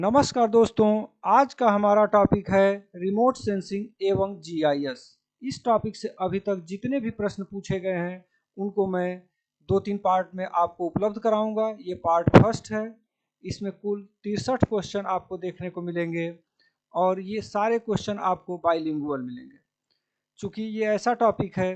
नमस्कार दोस्तों, आज का हमारा टॉपिक है रिमोट सेंसिंग एवं जीआईएस। इस टॉपिक से अभी तक जितने भी प्रश्न पूछे गए हैं उनको मैं 2-3 पार्ट में आपको उपलब्ध कराऊंगा। ये पार्ट फर्स्ट है। इसमें कुल 63 क्वेश्चन आपको देखने को मिलेंगे और ये सारे क्वेश्चन आपको बाइलिंगुअल मिलेंगे। चूँकि ये ऐसा टॉपिक है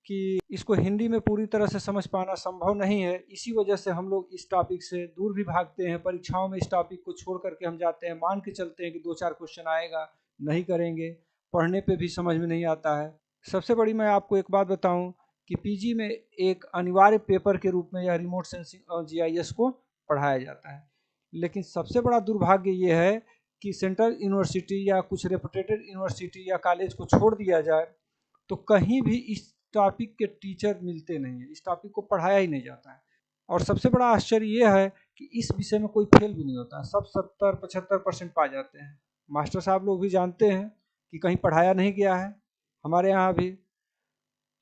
कि इसको हिंदी में पूरी तरह से समझ पाना संभव नहीं है, इसी वजह से हम लोग इस टॉपिक से दूर भी भागते हैं। परीक्षाओं में इस टॉपिक को छोड़ करके हम जाते हैं, मान के चलते हैं कि 2-4 क्वेश्चन आएगा, नहीं करेंगे, पढ़ने पे भी समझ में नहीं आता है। सबसे बड़ी मैं आपको एक बात बताऊं कि पीजी में एक अनिवार्य पेपर के रूप में यह रिमोट सेंसिंग और जीआईएस को पढ़ाया जाता है। लेकिन सबसे बड़ा दुर्भाग्य ये है कि सेंट्रल यूनिवर्सिटी या कुछ रेपुटेटेड यूनिवर्सिटी या कॉलेज को छोड़ दिया जाए तो कहीं भी इस टॉपिक के टीचर मिलते नहीं हैं, इस टॉपिक को पढ़ाया ही नहीं जाता है। और सबसे बड़ा आश्चर्य ये है कि इस विषय में कोई फेल भी नहीं होता, सब 70-75% पा जाते हैं। मास्टर साहब लोग भी जानते हैं कि कहीं पढ़ाया नहीं गया है, हमारे यहाँ भी,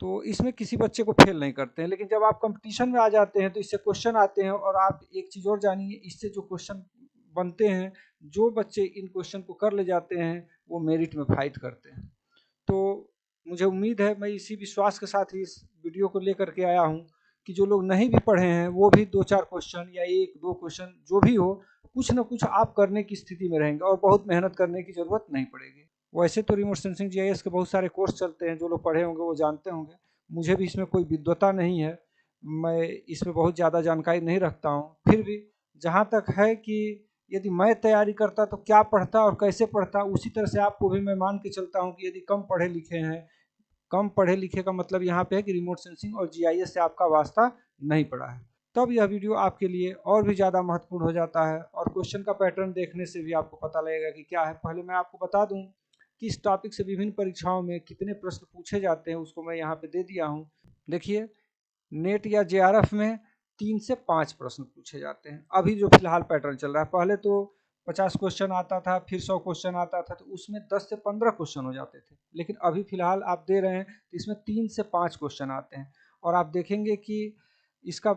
तो इसमें किसी बच्चे को फेल नहीं करते हैं। लेकिन जब आप कंपटीशन में आ जाते हैं तो इससे क्वेश्चन आते हैं, और आप एक चीज़ और जानिए, इससे जो क्वेश्चन बनते हैं, जो बच्चे इन क्वेश्चन को कर ले जाते हैं वो मेरिट में फाइट करते हैं। तो मुझे उम्मीद है, मैं इसी विश्वास के साथ ही इस वीडियो को लेकर के आया हूँ कि जो लोग नहीं भी पढ़े हैं वो भी 2-4 क्वेश्चन या 1-2 क्वेश्चन जो भी हो, कुछ ना कुछ आप करने की स्थिति में रहेंगे और बहुत मेहनत करने की ज़रूरत नहीं पड़ेगी। वैसे तो रिमोट सेंसिंग जीआईएस के बहुत सारे कोर्स चलते हैं, जो लोग पढ़े होंगे वो जानते होंगे। मुझे भी इसमें कोई विद्वता नहीं है, मैं इसमें बहुत ज़्यादा जानकारी नहीं रखता हूँ। फिर भी जहाँ तक है कि यदि मैं तैयारी करता तो क्या पढ़ता और कैसे पढ़ता, उसी तरह से आपको भी मैं मान के चलता हूँ कि यदि कम पढ़े लिखे हैं, कम पढ़े लिखे का मतलब यहाँ पे है कि रिमोट सेंसिंग और जीआईएस से आपका वास्ता नहीं पड़ा है, तब यह वीडियो आपके लिए और भी ज़्यादा महत्वपूर्ण हो जाता है। और क्वेश्चन का पैटर्न देखने से भी आपको पता लगेगा कि क्या है। पहले मैं आपको बता दूं कि इस टॉपिक से विभिन्न परीक्षाओं में कितने प्रश्न पूछे जाते हैं, उसको मैं यहाँ पे दे दिया हूँ। देखिए, नेट या जेआरएफ में 3 से 5 प्रश्न पूछे जाते हैं। अभी जो फिलहाल पैटर्न चल रहा है, पहले तो 50 क्वेश्चन आता था, फिर 100 क्वेश्चन आता था, तो उसमें 10 से 15 क्वेश्चन हो जाते थे। लेकिन अभी फिलहाल आप दे रहे हैं तो इसमें 3 से 5 क्वेश्चन आते हैं। और आप देखेंगे कि इसका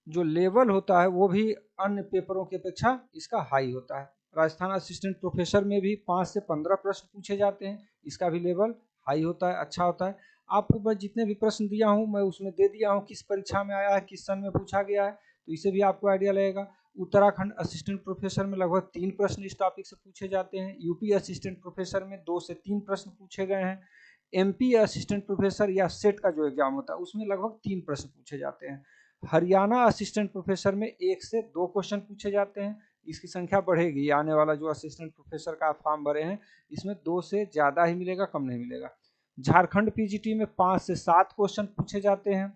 जो लेवल होता है वो भी अन्य पेपरों की अपेक्षा इसका हाई होता है। राजस्थान असिस्टेंट प्रोफेसर में भी 5 से 15 प्रश्न पूछे जाते हैं, इसका भी लेवल हाई होता है, अच्छा होता है। आपको मैं जितने भी प्रश्न दिया हूँ मैं उसमें दे दिया हूँ किस परीक्षा में आया है, किस सन में पूछा गया है, तो इसे भी आपको आइडिया लगेगा। उत्तराखंड असिस्टेंट प्रोफेसर में लगभग 3 प्रश्न इस टॉपिक से पूछे जाते हैं। यूपी असिस्टेंट प्रोफेसर में 2 से 3 प्रश्न पूछे गए हैं। एमपी असिस्टेंट प्रोफेसर या सेट का जो एग्जाम होता है उसमें लगभग 3 प्रश्न पूछे जाते हैं। हरियाणा असिस्टेंट प्रोफेसर में 1 से 2 क्वेश्चन पूछे जाते हैं। इसकी संख्या बढ़ेगी, आने वाला जो असिस्टेंट प्रोफेसर का आप फॉर्म भरे हैं इसमें 2 से ज़्यादा ही मिलेगा, कम नहीं मिलेगा। झारखंड पीजीटी में 5 से 7 क्वेश्चन पूछे जाते हैं।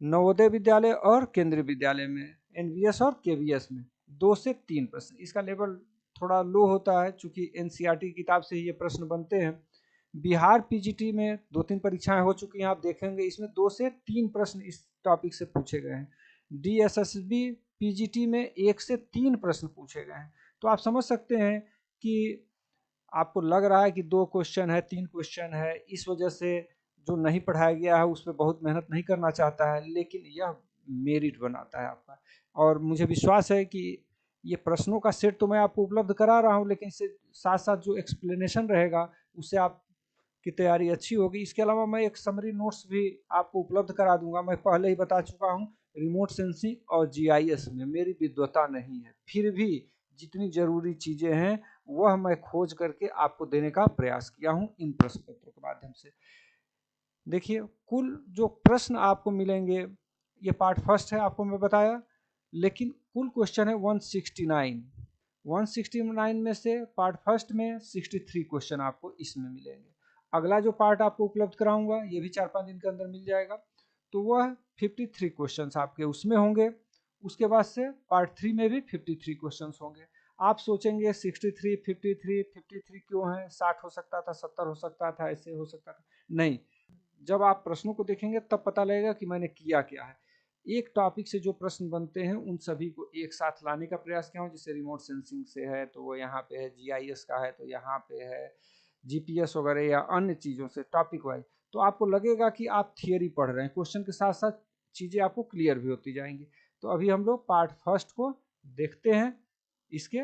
नवोदय विद्यालय और केंद्रीय विद्यालय में, एनवीएस और केवीएस में 2 से 3 प्रश्न। इसका लेवल थोड़ा लो होता है चूंकि एनसीईआरटी किताब से ही ये प्रश्न बनते हैं। बिहार पीजीटी में 2-3 परीक्षाएं हो चुकी हैं, आप देखेंगे इसमें 2 से 3 प्रश्न इस टॉपिक से पूछे गए हैं। डीएसएसबी पीजीटी में 1 से 3 प्रश्न पूछे गए हैं। तो आप समझ सकते हैं कि आपको लग रहा है कि 2 क्वेश्चन है, 3 क्वेश्चन है, इस वजह से जो नहीं पढ़ाया गया है उस पर बहुत मेहनत नहीं करना चाहता है, लेकिन यह मेरिट बनाता है आपका। और मुझे विश्वास है कि ये प्रश्नों का सेट तो मैं आपको उपलब्ध करा रहा हूँ, लेकिन इससे साथ साथ जो एक्सप्लेनेशन रहेगा उससे आपकी तैयारी अच्छी होगी। इसके अलावा मैं एक समरी नोट्स भी आपको उपलब्ध करा दूंगा। मैं पहले ही बता चुका हूँ, रिमोट सेंसिंग और जीआईएस में मेरी विद्वता नहीं है, फिर भी जितनी ज़रूरी चीज़ें हैं वह मैं खोज करके आपको देने का प्रयास किया हूँ इन प्रश्न पत्रों के माध्यम से। देखिए, कुल जो प्रश्न आपको मिलेंगे, ये पार्ट फर्स्ट है आपको मैं बताया, लेकिन कुल क्वेश्चन है 169। 169 में से पार्ट फर्स्ट में 63 क्वेश्चन आपको इसमें मिलेंगे। अगला जो पार्ट आपको उपलब्ध कराऊंगा ये भी 4-5 दिन के अंदर मिल जाएगा, तो वह 53 क्वेश्चंस आपके उसमें होंगे। उसके बाद से पार्ट 3 में भी 53 क्वेश्चंस होंगे। आप सोचेंगे 63, 53, 53 क्यों है, 60 हो सकता था, 70 हो सकता था, ऐसे हो सकता था। नहीं, जब आप प्रश्नों को देखेंगे तब पता लगेगा कि मैंने किया क्या है। एक टॉपिक से जो प्रश्न बनते हैं उन सभी को एक साथ लाने का प्रयास किया हूँ। जैसे रिमोट सेंसिंग से है तो वो यहाँ पे है, जीआईएस का है तो यहाँ पे है, जीपीएस वगैरह या अन्य चीज़ों से टॉपिक वाइज, तो आपको लगेगा कि आप थियरी पढ़ रहे हैं, क्वेश्चन के साथ साथ चीज़ें आपको क्लियर भी होती जाएंगी। तो अभी हम लोग पार्ट फर्स्ट को देखते हैं, इसके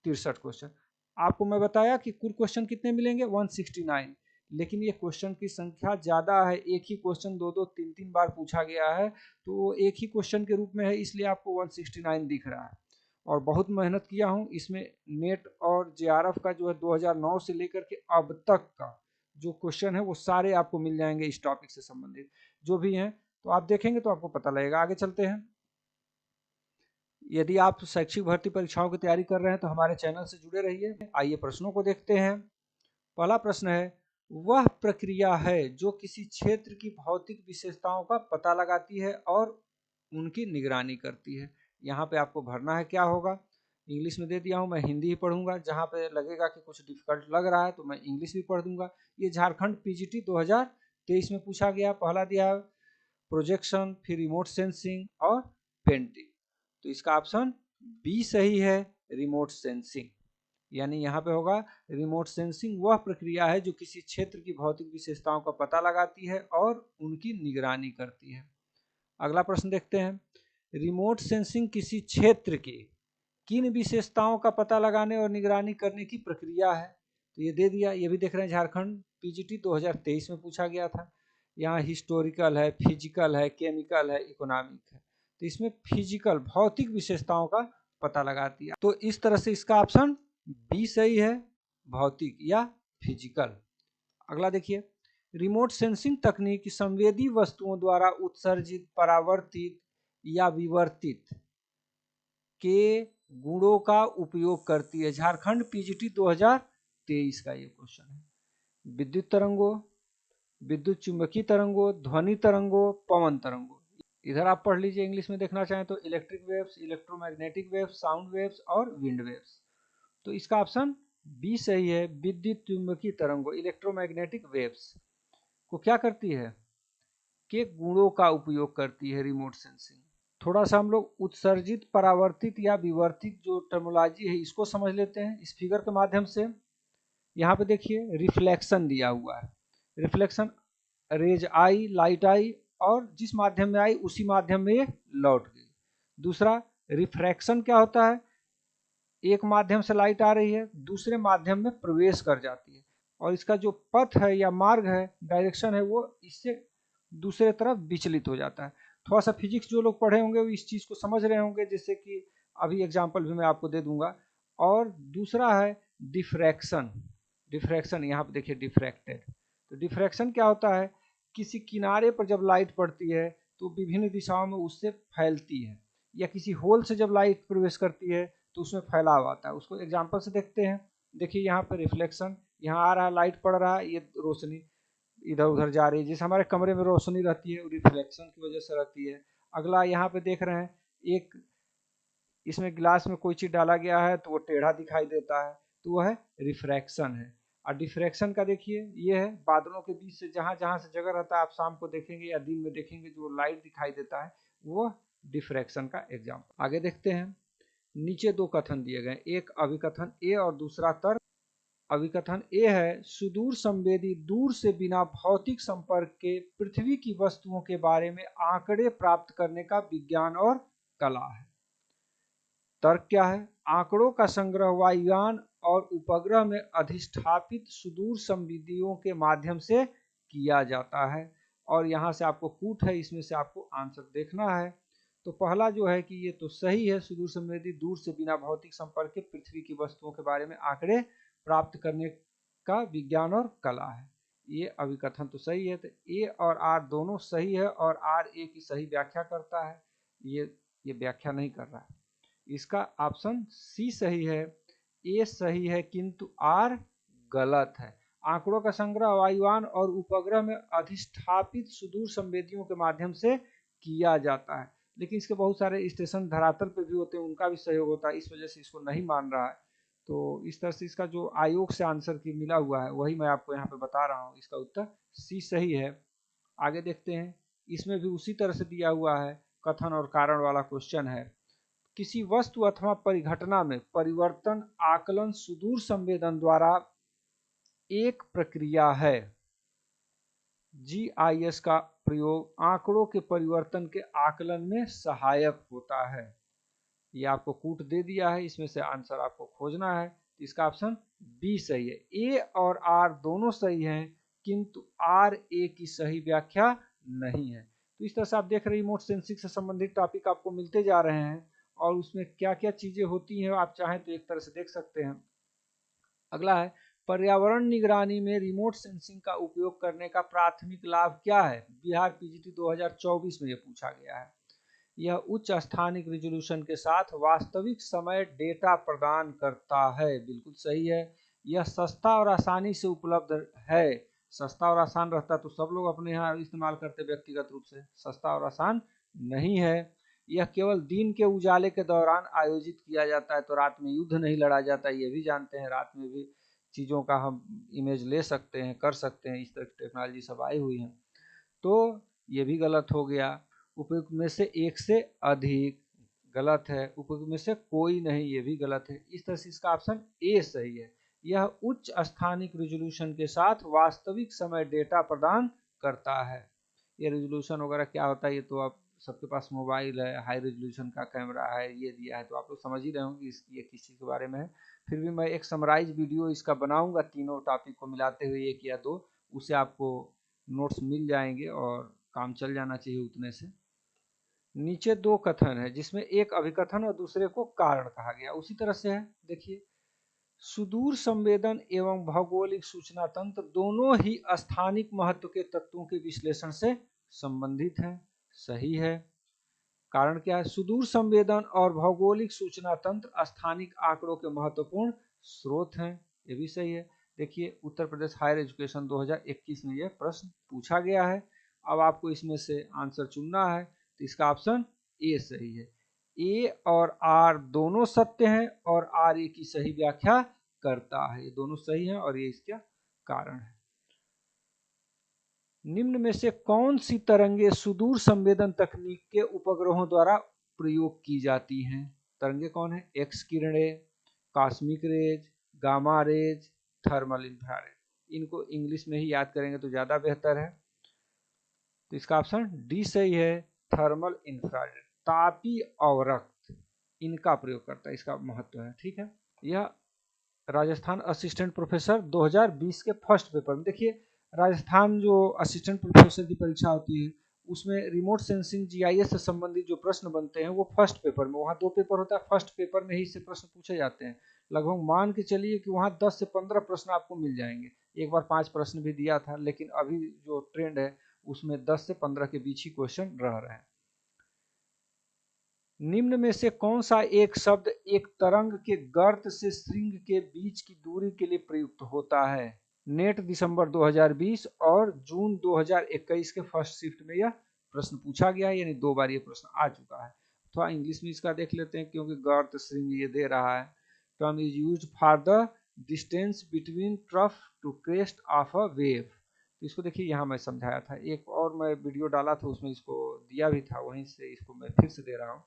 63 क्वेश्चन। आपको मैं बताया कि कुल क्वेश्चन कितने मिलेंगे 169, लेकिन ये क्वेश्चन की संख्या ज़्यादा है, एक ही क्वेश्चन 2-2 3-3 बार पूछा गया है, तो एक ही क्वेश्चन के रूप में है, इसलिए आपको 169 दिख रहा है। और बहुत मेहनत किया हूँ इसमें, नेट और जेआरएफ का जो है 2009 से लेकर के अब तक का जो क्वेश्चन है वो सारे आपको मिल जाएंगे इस टॉपिक से संबंधित जो भी हैं, तो आप देखेंगे तो आपको पता लगेगा। आगे चलते हैं। यदि आप शैक्षिक भर्ती परीक्षाओं की तैयारी कर रहे हैं तो हमारे चैनल से जुड़े रहिए। आइए प्रश्नों को देखते हैं। पहला प्रश्न है, वह प्रक्रिया है जो किसी क्षेत्र की भौतिक विशेषताओं का पता लगाती है और उनकी निगरानी करती है। यहाँ पे आपको भरना है, क्या होगा। इंग्लिश में दे दिया हूँ, मैं हिंदी ही पढ़ूंगा, जहाँ पे लगेगा कि कुछ डिफिकल्ट लग रहा है तो मैं इंग्लिश भी पढ़ दूंगा। ये झारखंड पीजीटी 2023 में पूछा गया। पहला दिया है प्रोजेक्शन, फिर रिमोट सेंसिंग और पेंटिंग, तो इसका ऑप्शन बी सही है, रिमोट सेंसिंग। यानी यहाँ पे होगा रिमोट सेंसिंग वह प्रक्रिया है जो किसी क्षेत्र की भौतिक विशेषताओं का पता लगाती है और उनकी निगरानी करती है। अगला प्रश्न देखते हैं, रिमोट सेंसिंग किसी क्षेत्र की किन विशेषताओं का पता लगाने और निगरानी करने की प्रक्रिया है। तो ये दे दिया, ये भी देख रहे हैं झारखंड पीजीटी 2023 में पूछा गया था। यहाँ हिस्टोरिकल है, फिजिकल है, केमिकल है, इकोनॉमिक है, तो इसमें फिजिकल भौतिक विशेषताओं का पता लगाती है, तो इस तरह से इसका ऑप्शन बी सही है, भौतिक या फिजिकल। अगला देखिए, रिमोट सेंसिंग तकनीक संवेदी वस्तुओं द्वारा उत्सर्जित, परावर्तित या विवर्तित के गुणों का उपयोग करती है। झारखंड पीजीटी 2023 का ये क्वेश्चन है। विद्युत तरंगों, विद्युत चुंबकीय तरंगों, ध्वनि तरंगों, पवन तरंगों। इधर आप पढ़ लीजिए, इंग्लिश में देखना चाहें तो electric waves, electromagnetic waves, sound waves और विंड वेव्स। तो इसका ऑप्शन बी सही है, विद्युत चुंबकीय तरंगों, इलेक्ट्रोमैग्नेटिक वेव्स को क्या करती है, के गुणों का उपयोग करती है रिमोट सेंसिंग। थोड़ा सा हम लोग उत्सर्जित, परावर्तित या विवर्तित जो टर्मोलॉजी है इसको समझ लेते हैं इस फिगर के माध्यम से। यहाँ पे देखिए रिफ्लेक्शन दिया हुआ है, रिफ्लेक्शन रेज आई, लाइट आई और जिस माध्यम में आई उसी माध्यम में ये लौट गई। दूसरा रिफ्रैक्शन क्या होता है, एक माध्यम से लाइट आ रही है, दूसरे माध्यम में प्रवेश कर जाती है और इसका जो पथ है या मार्ग है, डायरेक्शन है, वो इससे दूसरे तरफ विचलित हो जाता है। थोड़ा सा फिजिक्स जो लोग पढ़े होंगे वो इस चीज़ को समझ रहे होंगे, जैसे कि अभी एग्जाम्पल भी मैं आपको दे दूंगा। और दूसरा है डिफ्रैक्शन, डिफ्रैक्शन यहाँ पे देखिए डिफ्रैक्टेड। तो डिफ्रैक्शन क्या होता है, किसी किनारे पर जब लाइट पड़ती है तो विभिन्न दिशाओं में उससे फैलती है, या किसी होल से जब लाइट प्रवेश करती है तो उसमें फैलाव आता है। उसको एग्जाम्पल से देखते हैं। देखिए यहाँ पर रिफ्लेक्शन, यहाँ आ रहा है, लाइट पड़ रहा है, ये रोशनी इधर उधर जा रही है, जैसे हमारे कमरे में रोशनी रहती है, रिफ्लेक्शन की वजह से रहती है। अगला यहाँ पे देख रहे हैं, एक इसमें गिलास में कोई चीज़ डाला गया है तो वो टेढ़ा दिखाई देता है, तो वह है रिफ्रैक्शन है। और डिफ्रैक्शन का देखिए ये है, बादलों के बीच से जहाँ जहाँ से जगह रहता है, आप शाम को देखेंगे या दिन में देखेंगे जो लाइट दिखाई देता है वो डिफ्रैक्शन का एग्जाम्पल। आगे देखते हैं, नीचे दो कथन दिए गए, एक अभिकथन ए और दूसरा तर्क। अभिकथन ए है, सुदूर संवेदी दूर से बिना भौतिक संपर्क के पृथ्वी की वस्तुओं के बारे में आंकड़े प्राप्त करने का विज्ञान और कला है। तर्क क्या है, आंकड़ों का संग्रह वायुयान और उपग्रह में अधिष्ठापित सुदूर संवेदियों के माध्यम से किया जाता है। और यहाँ से आपको कूट है, इसमें से आपको आंसर देखना है। तो पहला जो है कि ये तो सही है, सुदूर संवेदी दूर से बिना भौतिक संपर्क के पृथ्वी की वस्तुओं के बारे में आंकड़े प्राप्त करने का विज्ञान और कला है। ये अभिकथन तो सही है, तो ए और आर दोनों सही है और आर ए की सही व्याख्या करता है, ये व्याख्या नहीं कर रहा है। इसका ऑप्शन सी सही है, ए सही है किंतु आर गलत है। आंकड़ों का संग्रह वायुयान और उपग्रह में अधिष्ठापित सुदूर संवेदियों के माध्यम से किया जाता है, लेकिन इसके बहुत सारे स्टेशन धरातल पे भी होते हैं, उनका भी सहयोग होता है, इस वजह से इसको नहीं मान रहा है। तो इस तरह से इसका जो आयोग से आंसर की मिला हुआ है वही मैं आपको यहाँ पे बता रहा हूँ, इसका उत्तर सी सही है। आगे देखते हैं, इसमें भी उसी तरह से दिया हुआ है, कथन और कारण वाला क्वेश्चन है। किसी वस्तु अथवा परिघटना में परिवर्तन आकलन सुदूर संवेदन द्वारा एक प्रक्रिया है। जीआईएस का प्रयोग आंकड़ों के परिवर्तन के आकलन में सहायक होता है। ये आपको कूट दे दिया है, इसमें से आंसर आपको खोजना है। तो इसका ऑप्शन बी सही है। ए और आर दोनों सही हैं, किंतु आर ए की सही व्याख्या नहीं है। तो इस तरह से आप देख रहे हैं रिमोट सेंसिंग से संबंधित टॉपिक आपको मिलते जा रहे हैं, और उसमें क्या क्या चीजें होती हैं आप चाहें तो एक तरह से देख सकते हैं। अगला है, पर्यावरण निगरानी में रिमोट सेंसिंग का उपयोग करने का प्राथमिक लाभ क्या है? बिहार पीजीटी 2024 में यह पूछा गया है। यह उच्च स्थानिक रिजोल्यूशन के साथ वास्तविक समय डेटा प्रदान करता है। बिल्कुल सही है। यह सस्ता और आसानी से उपलब्ध है। सस्ता और आसान रहता तो सब लोग अपने यहाँ इस्तेमाल करते व्यक्तिगत रूप से, सस्ता और आसान नहीं है। यह केवल दिन के उजाले के दौरान आयोजित किया जाता है, तो रात में युद्ध नहीं लड़ा जाता, ये भी जानते हैं। रात में भी चीज़ों का हम इमेज ले सकते हैं, कर सकते हैं, इस तरह की टेक्नोलॉजी सब आई हुई है। तो ये भी गलत हो गया। उपयुक्त में से एक से अधिक गलत है, उपयुक्त में से कोई नहीं, ये भी गलत है। इस तरह से इसका ऑप्शन ए सही है। यह उच्च स्थानिक रिजोल्यूशन के साथ वास्तविक समय डेटा प्रदान करता है। ये रिजोल्यूशन वगैरह क्या होता है, ये तो आप सबके पास मोबाइल है, हाई रेजोल्यूशन का कैमरा है, ये दिया है, तो आप लोग समझ ही रहे होंगे ये किस चीज़ के बारे में है। फिर भी मैं एक समराइज वीडियो इसका बनाऊंगा, तीनों टॉपिक को मिलाते हुए, एक या दो, उससे आपको नोट्स मिल जाएंगे और काम चल जाना चाहिए उतने से। नीचे दो कथन है जिसमें एक अभिकथन और दूसरे को कारण कहा गया, उसी तरह से है। देखिए, सुदूर संवेदन एवं भौगोलिक सूचना तंत्र दोनों ही स्थानिक महत्व के तत्वों के विश्लेषण से संबंधित हैं। सही है। कारण क्या है? सुदूर संवेदन और भौगोलिक सूचना तंत्र स्थानिक आंकड़ों के महत्वपूर्ण स्रोत हैं, ये भी सही है। देखिए, उत्तर प्रदेश हायर एजुकेशन 2021 में यह प्रश्न पूछा गया है। अब आपको इसमें से आंसर चुनना है, तो इसका ऑप्शन ए सही है। ए और आर दोनों सत्य हैं, और आर ए की सही व्याख्या करता है, ये दोनों सही हैं और ये इसका कारण है। निम्न में से कौन सी तरंगे सुदूर संवेदन तकनीक के उपग्रहों द्वारा प्रयोग की जाती हैं? तरंगे कौन है? एक्स किरणें, cosmic rays, gamma raise, thermal infrared. इनको इंग्लिश में ही याद करेंगे तो ज़्यादा बेहतर है। तो इसका ऑप्शन डी सही है, थर्मल इंफ्रारेड। तापी अवरक्त, इनका प्रयोग करता है, इसका महत्व है। ठीक है। यह राजस्थान असिस्टेंट प्रोफेसर 2020 के फर्स्ट पेपर में, देखिए राजस्थान जो असिस्टेंट प्रोफेसर की परीक्षा होती है उसमें रिमोट सेंसिंग जीआईएस से संबंधित जो प्रश्न बनते हैं वो फर्स्ट पेपर में, वहाँ 2 पेपर होता है, फर्स्ट पेपर में ही से प्रश्न पूछे जाते हैं। लगभग मान के चलिए कि वहाँ 10 से 15 प्रश्न आपको मिल जाएंगे। एक बार 5 प्रश्न भी दिया था, लेकिन अभी जो ट्रेंड है उसमें 10 से 15 के बीच ही क्वेश्चन रह रहे हैं। निम्न में से कौन सा एक शब्द एक तरंग के गर्त से श्रृंग के बीच की दूरी के लिए प्रयुक्त होता है? नेट दिसंबर 2020 और जून 2021 के फर्स्ट शिफ्ट में यह प्रश्न पूछा गया है, यानी 2 बार ये प्रश्न आ चुका है। थोड़ा इंग्लिश में इसका देख लेते हैं, क्योंकि गर्त श्रृंग ये दे रहा है। Term is used for the distance between trough to crest of a wave. तो इसको देखिए, यहाँ मैं समझाया था, एक और मैं वीडियो डाला था उसमें इसको दिया भी था, वहीं से इसको मैं फिर से दे रहा हूँ।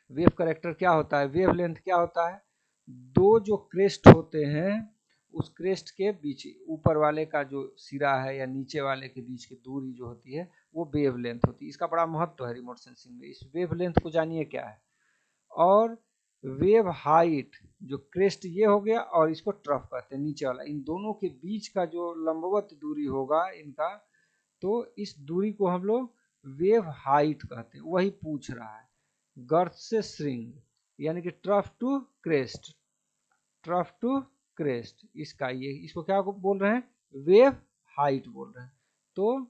वेव करेक्टर क्या होता है? वेव लेंथ क्या होता है? दो जो क्रेस्ट होते हैं उस क्रेस्ट के बीच, ऊपर वाले का जो सिरा है या नीचे वाले के बीच की दूरी जो होती है वो वेव लेंथ होती है। इसका बड़ा महत्व है रिमोट सेंसिंग में। इस वेव लेंथ को जानिए क्या है। और वेव हाइट, जो क्रेस्ट ये हो गया और इसको ट्रफ कहते हैं नीचे वाला, इन दोनों के बीच का जो लंबवत दूरी होगा इनका, तो इस दूरी को हम लोग वेव हाइट कहते हैं। वही पूछ रहा है, गर्त से श्रृंग, यानी कि trough to crest, trough to crest, इसका ये, इसको क्या बोल रहे हैं? वेव हाइट बोल रहे हैं। तो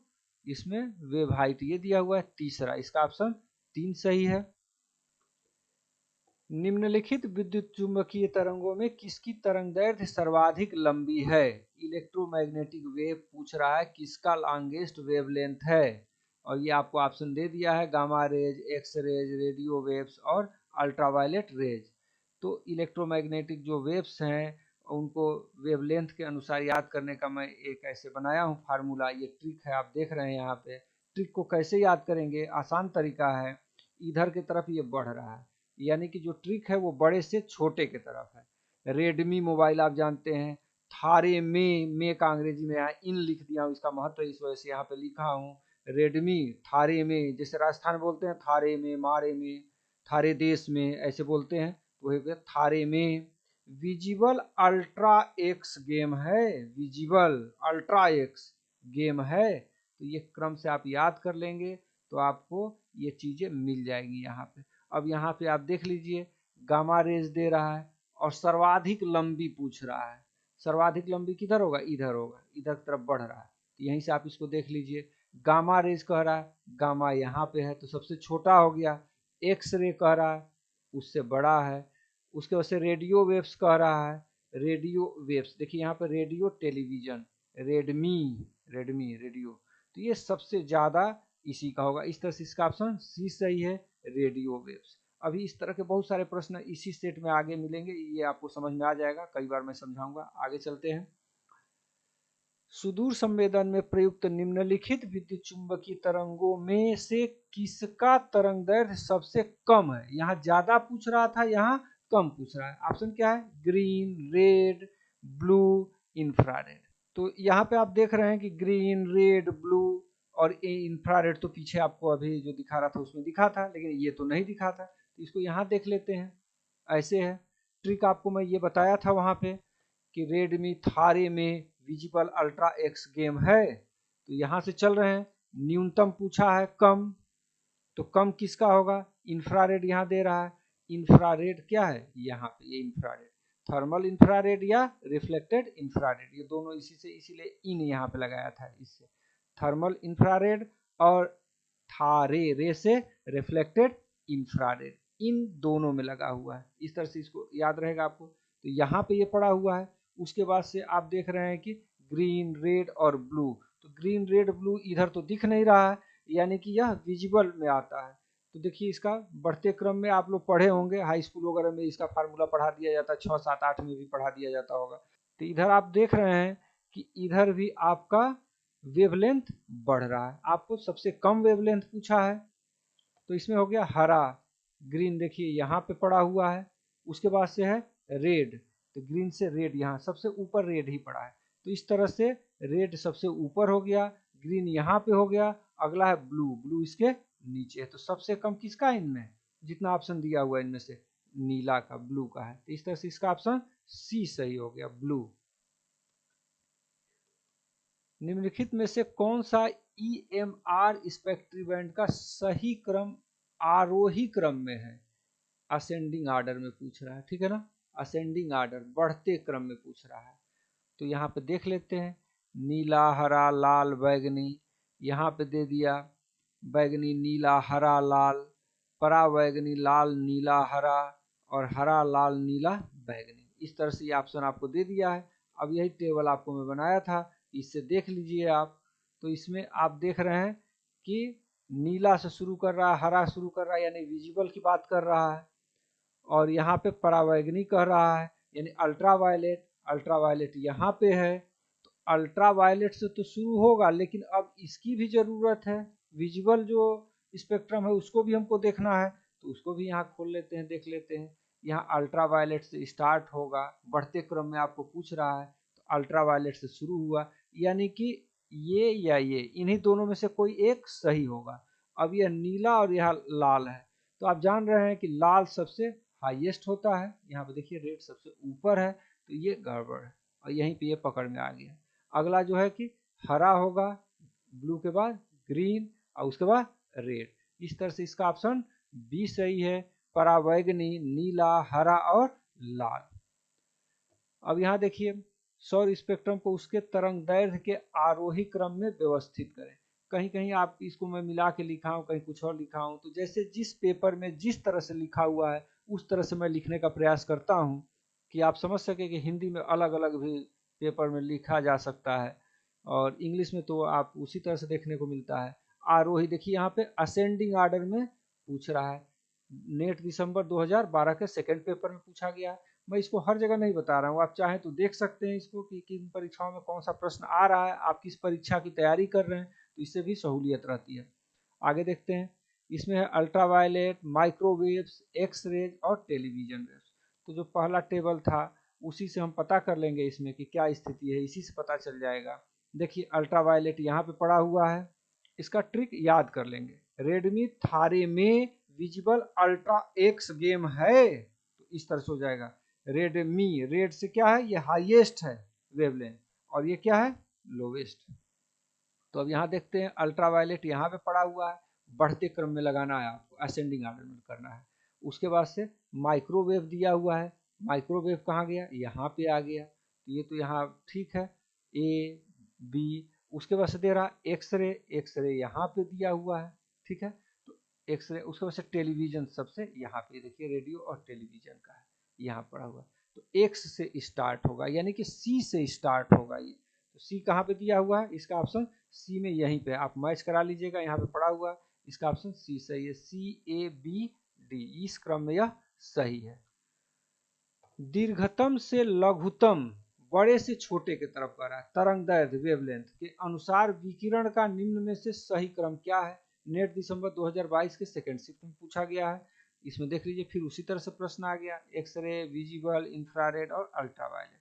इसमें वेव हाइट ये दिया हुआ है तीसरा, इसका ऑप्शन 3 सही है। निम्नलिखित विद्युत चुंबकीय तरंगों में किसकी तरंगदैर्घ्य सर्वाधिक लंबी है? इलेक्ट्रोमैग्नेटिक वेव पूछ रहा है, किसका लॉन्गेस्ट वेवलेंथ है? और ये आपको ऑप्शन दे दिया है, gamma rays, X rays, radio waves और अल्ट्रावायलेट रेज। तो इलेक्ट्रोमैग्नेटिक जो वेव्स हैं उनको वेवलेंथ के अनुसार याद करने का मैं एक ऐसे बनाया हूँ फार्मूला, ये ट्रिक है, आप देख रहे हैं यहाँ पे। ट्रिक को कैसे याद करेंगे? आसान तरीका है, इधर की तरफ ये बढ़ रहा है, यानी कि जो ट्रिक है वो बड़े से छोटे की तरफ है। रेडमी मोबाइल आप जानते हैं, थारे में का अंग्रेजी में यहाँ इन लिख दिया हूँ, इसका महत्व इस वजह से यहाँ पे लिखा हूँ। रेडमी थारे में, जैसे राजस्थान बोलते हैं थारे में, मारे में, थारे देश में ऐसे बोलते हैं, तो हो गया थारे में। विजिबल अल्ट्रा एक्स गेम है, विजिबल अल्ट्रा एक्स गेम है। तो ये क्रम से आप याद कर लेंगे तो आपको ये चीज़ें मिल जाएगी यहाँ पे। अब यहाँ पे आप देख लीजिए गामा रेज दे रहा है और सर्वाधिक लंबी पूछ रहा है। सर्वाधिक लंबी किधर होगा, इधर होगा, इधर की तरफ बढ़ रहा है। तो यहीं से आप इसको देख लीजिए, गामा रेज कह रहा है, गामा यहाँ पे है तो सबसे छोटा हो गया। एक्स रे कह रहा है उससे बड़ा है। उसके वजह से रेडियो वेव्स कह रहा है, रेडियो वेव्स देखिए यहाँ पे radio television, Redmi, Redmi radio, तो ये सबसे ज़्यादा इसी का होगा। इस तरह से इसका ऑप्शन सी सही है, रेडियो वेव्स। अभी इस तरह के बहुत सारे प्रश्न इसी सेट में आगे मिलेंगे, ये आपको समझ में आ जाएगा, कई बार मैं समझाऊंगा। आगे चलते हैं। सुदूर संवेदन में प्रयुक्त निम्नलिखित विद्युत चुंबकीय तरंगों में से किसका तरंग दैर्घ्य सबसे कम है। यहाँ ज्यादा पूछ रहा था, यहाँ कम पूछ रहा है। ऑप्शन क्या है, ग्रीन, रेड, ब्लू, इंफ्रारेड। तो यहाँ पे आप देख रहे हैं कि ग्रीन, रेड, ब्लू और इंफ्रारेड तो पीछे आपको अभी जो दिखा रहा था उसमें दिखा था, लेकिन ये तो नहीं दिखा था। तो इसको यहाँ देख लेते हैं। ऐसे है, ट्रिक आपको मैं ये बताया था वहाँ पे कि रेडमी थारे में विजिबल अल्ट्रा एक्स गेम है। तो यहाँ से चल रहे हैं, न्यूनतम पूछा है कम, तो कम किसका होगा, इंफ्रारेड यहाँ दे रहा है। इंफ्रारेड क्या है, यहाँ पे ये इंफ्रारेड, थर्मल इंफ्रारेड या रिफ्लेक्टेड इंफ्रारेड, ये दोनों इसी से, इसीलिए इन यहाँ पे लगाया था इससे। थर्मल इंफ्रारेड और थारे रे से रिफ्लेक्टेड इंफ्रारेड, इन दोनों में लगा हुआ है। इस तरह से इसको याद रहेगा आपको। तो यहाँ पे ये पड़ा हुआ है। उसके बाद से आप देख रहे हैं कि ग्रीन, रेड और ब्लू, तो ग्रीन, रेड, ब्लू इधर तो दिख नहीं रहा है, यानी कि यह विजिबल में आता है। तो देखिए इसका बढ़ते क्रम में आप लोग पढ़े होंगे, हाई स्कूल वगैरह में इसका फार्मूला पढ़ा दिया जाता है, 6, 7, 8 में भी पढ़ा दिया जाता होगा। तो इधर आप देख रहे हैं कि इधर भी आपका वेवलेंथ बढ़ रहा है। आपको सबसे कम वेवलेंथ पूछा है, तो इसमें हो गया हरा, ग्रीन देखिए यहाँ पे पड़ा हुआ है। उसके बाद से है रेड, तो ग्रीन से रेड, यहाँ सबसे ऊपर रेड ही पड़ा है। तो इस तरह से रेड सबसे ऊपर हो गया, ग्रीन यहाँ पे हो गया, अगला है ब्लू, ब्लू इसके नीचे है। तो सबसे कम किसका है इनमें, जितना ऑप्शन दिया हुआ है इनमें से, नीला का, ब्लू का है। तो इस तरह से इसका ऑप्शन सी सही हो गया, ब्लू। निम्नलिखित में से कौन सा ईएमआर स्पेक्ट्री बैंड का सही क्रम आरोही क्रम में है, असेंडिंग आर्डर में पूछ रहा है, ठीक है ना, असेंडिंग आर्डर, बढ़ते क्रम में पूछ रहा है। तो यहाँ पे देख लेते हैं, नीला, हरा, लाल, बैगनी, यहाँ पे दे दिया बैगनी, नीला, हरा, लाल, पराबैगनी, लाल, नीला, हरा और हरा, लाल, नीला, बैगनी। इस तरह से ये ऑप्शन आपको दे दिया है। अब यही टेबल आपको मैं बनाया था, इससे देख लीजिए आप। तो इसमें आप देख रहे हैं कि नीला से शुरू कर रहा है, हरा शुरू कर रहा है, यानी विजिबल की बात कर रहा है। और यहाँ पे परावैगनी कह रहा है, यानी अल्ट्रावायलेट, अल्ट्रावायलेट यहाँ पे है। तो अल्ट्रावायलेट से तो शुरू होगा, लेकिन अब इसकी भी ज़रूरत है, विजुअल जो स्पेक्ट्रम है उसको भी हमको देखना है। तो उसको भी यहाँ खोल लेते हैं, देख लेते हैं। यहाँ अल्ट्रावायलेट से स्टार्ट होगा, बढ़ते क्रम में आपको पूछ रहा है, तो अल्ट्रावायलेट से शुरू हुआ, यानी कि ये या ये, इन्हीं दोनों में से कोई एक सही होगा। अब यह नीला और यह लाल है, तो आप जान रहे हैं कि लाल सबसे हाईएस्ट होता है। यहाँ पे देखिए रेड सबसे ऊपर है, तो ये गड़बड़ है और यहीं पे ये पकड़ में आ गया। अगला जो है कि हरा होगा, ब्लू के बाद ग्रीन और उसके बाद रेड। इस तरह से इसका ऑप्शन बी सही है, परावैगनी, नीला, हरा और लाल। अब यहाँ देखिए, सौर स्पेक्ट्रम को उसके तरंग दैर्घ्य के आरोही क्रम में व्यवस्थित करें। कहीं कहीं आप इसको मैं मिला के लिखा हूँ, कहीं कुछ और लिखा हूँ, तो जैसे जिस पेपर में जिस तरह से लिखा हुआ है उस तरह से मैं लिखने का प्रयास करता हूँ कि आप समझ सके कि हिंदी में अलग अलग भी पेपर में लिखा जा सकता है, और इंग्लिश में तो आप उसी तरह से देखने को मिलता है। आरोही देखिए यहाँ पे असेंडिंग आर्डर में पूछ रहा है, नेट दिसंबर 2012 के सेकेंड पेपर में पूछा गया है। मैं इसको हर जगह नहीं बता रहा हूँ, आप चाहें तो देख सकते हैं इसको कि किन परीक्षाओं में कौन सा प्रश्न आ रहा है, आप किस परीक्षा की तैयारी कर रहे हैं, तो इससे भी सहूलियत रहती है। आगे देखते हैं, इसमें है अल्ट्रावायलेट, माइक्रोवेव्स, एक्स रेज और टेलीविजन वेव्स। तो जो पहला टेबल था उसी से हम पता कर लेंगे इसमें कि क्या स्थिति है, इसी से पता चल जाएगा। देखिए अल्ट्रावायलेट यहाँ पे पड़ा हुआ है, इसका ट्रिक याद कर लेंगे। रेडमी थारे में विजिबल अल्ट्रा एक्स गेम है, तो इस तरह से हो जाएगा। रेडमी, रेड से क्या है, ये हाईएस्ट है वेवलेंथ और ये क्या है, लोवेस्ट। तो अब यहाँ देखते हैं अल्ट्रा वायलेट यहाँ पे पड़ा हुआ है, बढ़ते क्रम में लगाना है आपको, असेंडिंग ऑर्डर में करना है। उसके बाद से माइक्रोवेव दिया हुआ है, माइक्रोवेव कहाँ गया, यहाँ पे आ गया, तो ये तो यहाँ ठीक है, ए बी। उसके बाद से दे रहा एक्सरे, एक्सरे यहाँ पे दिया हुआ है, ठीक है, तो एक्सरे। उसके बाद से टेलीविजन सबसे यहाँ पे देखिए, रेडियो और टेलीविजन का है यहाँ पड़ा हुआ, तो एक्स से स्टार्ट होगा, यानी कि सी से स्टार्ट होगा ये। तो सी कहाँ पे दिया हुआ है, इसका ऑप्शन सी में, यहीं पे आप मैच करा लीजिएगा, यहाँ पे पड़ा हुआ है, इसका ऑप्शन सी सही है, सी ए बी डी, इस क्रम में यह सही है। दीर्घतम से लघुतम, बड़े से छोटे की तरफ कर रहा है, तरंग दैर्घ्य वेवलेंथ के अनुसार विकिरण का निम्न में से सही क्रम क्या है। नेट दिसंबर 2022 के सेकंड शिफ्ट में पूछा गया है। इसमें देख लीजिए फिर उसी तरह से प्रश्न आ गया, एक्सरे, विजिबल, इंफ्रारेड और अल्ट्रावायलेट,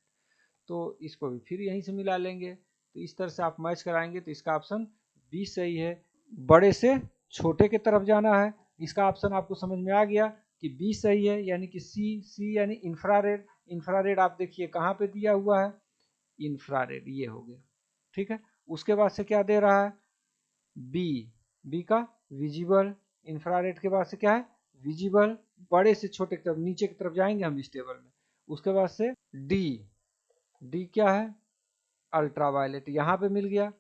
तो इसको भी फिर यहीं से मिला लेंगे, तो इस तरह से आप मैच कराएंगे, तो इसका ऑप्शन बी सही है, बड़े से छोटे की तरफ जाना है। इसका ऑप्शन आपको समझ में आ गया कि बी सही है, यानी कि सी यानी इंफ्रारेड। इंफ्रारेड आप देखिए कहाँ पे दिया हुआ है, इंफ्रारेड ये हो गया, ठीक है। उसके बाद से क्या दे रहा है, बी, बी का विजिबल, इंफ्रारेड के बाद से क्या है, विजिबल, बड़े से छोटे की तरफ, नीचे की तरफ जाएंगे हम इस टेबल में। उसके बाद से डी, डी क्या है, अल्ट्रावायलेट यहाँ पे मिल गया,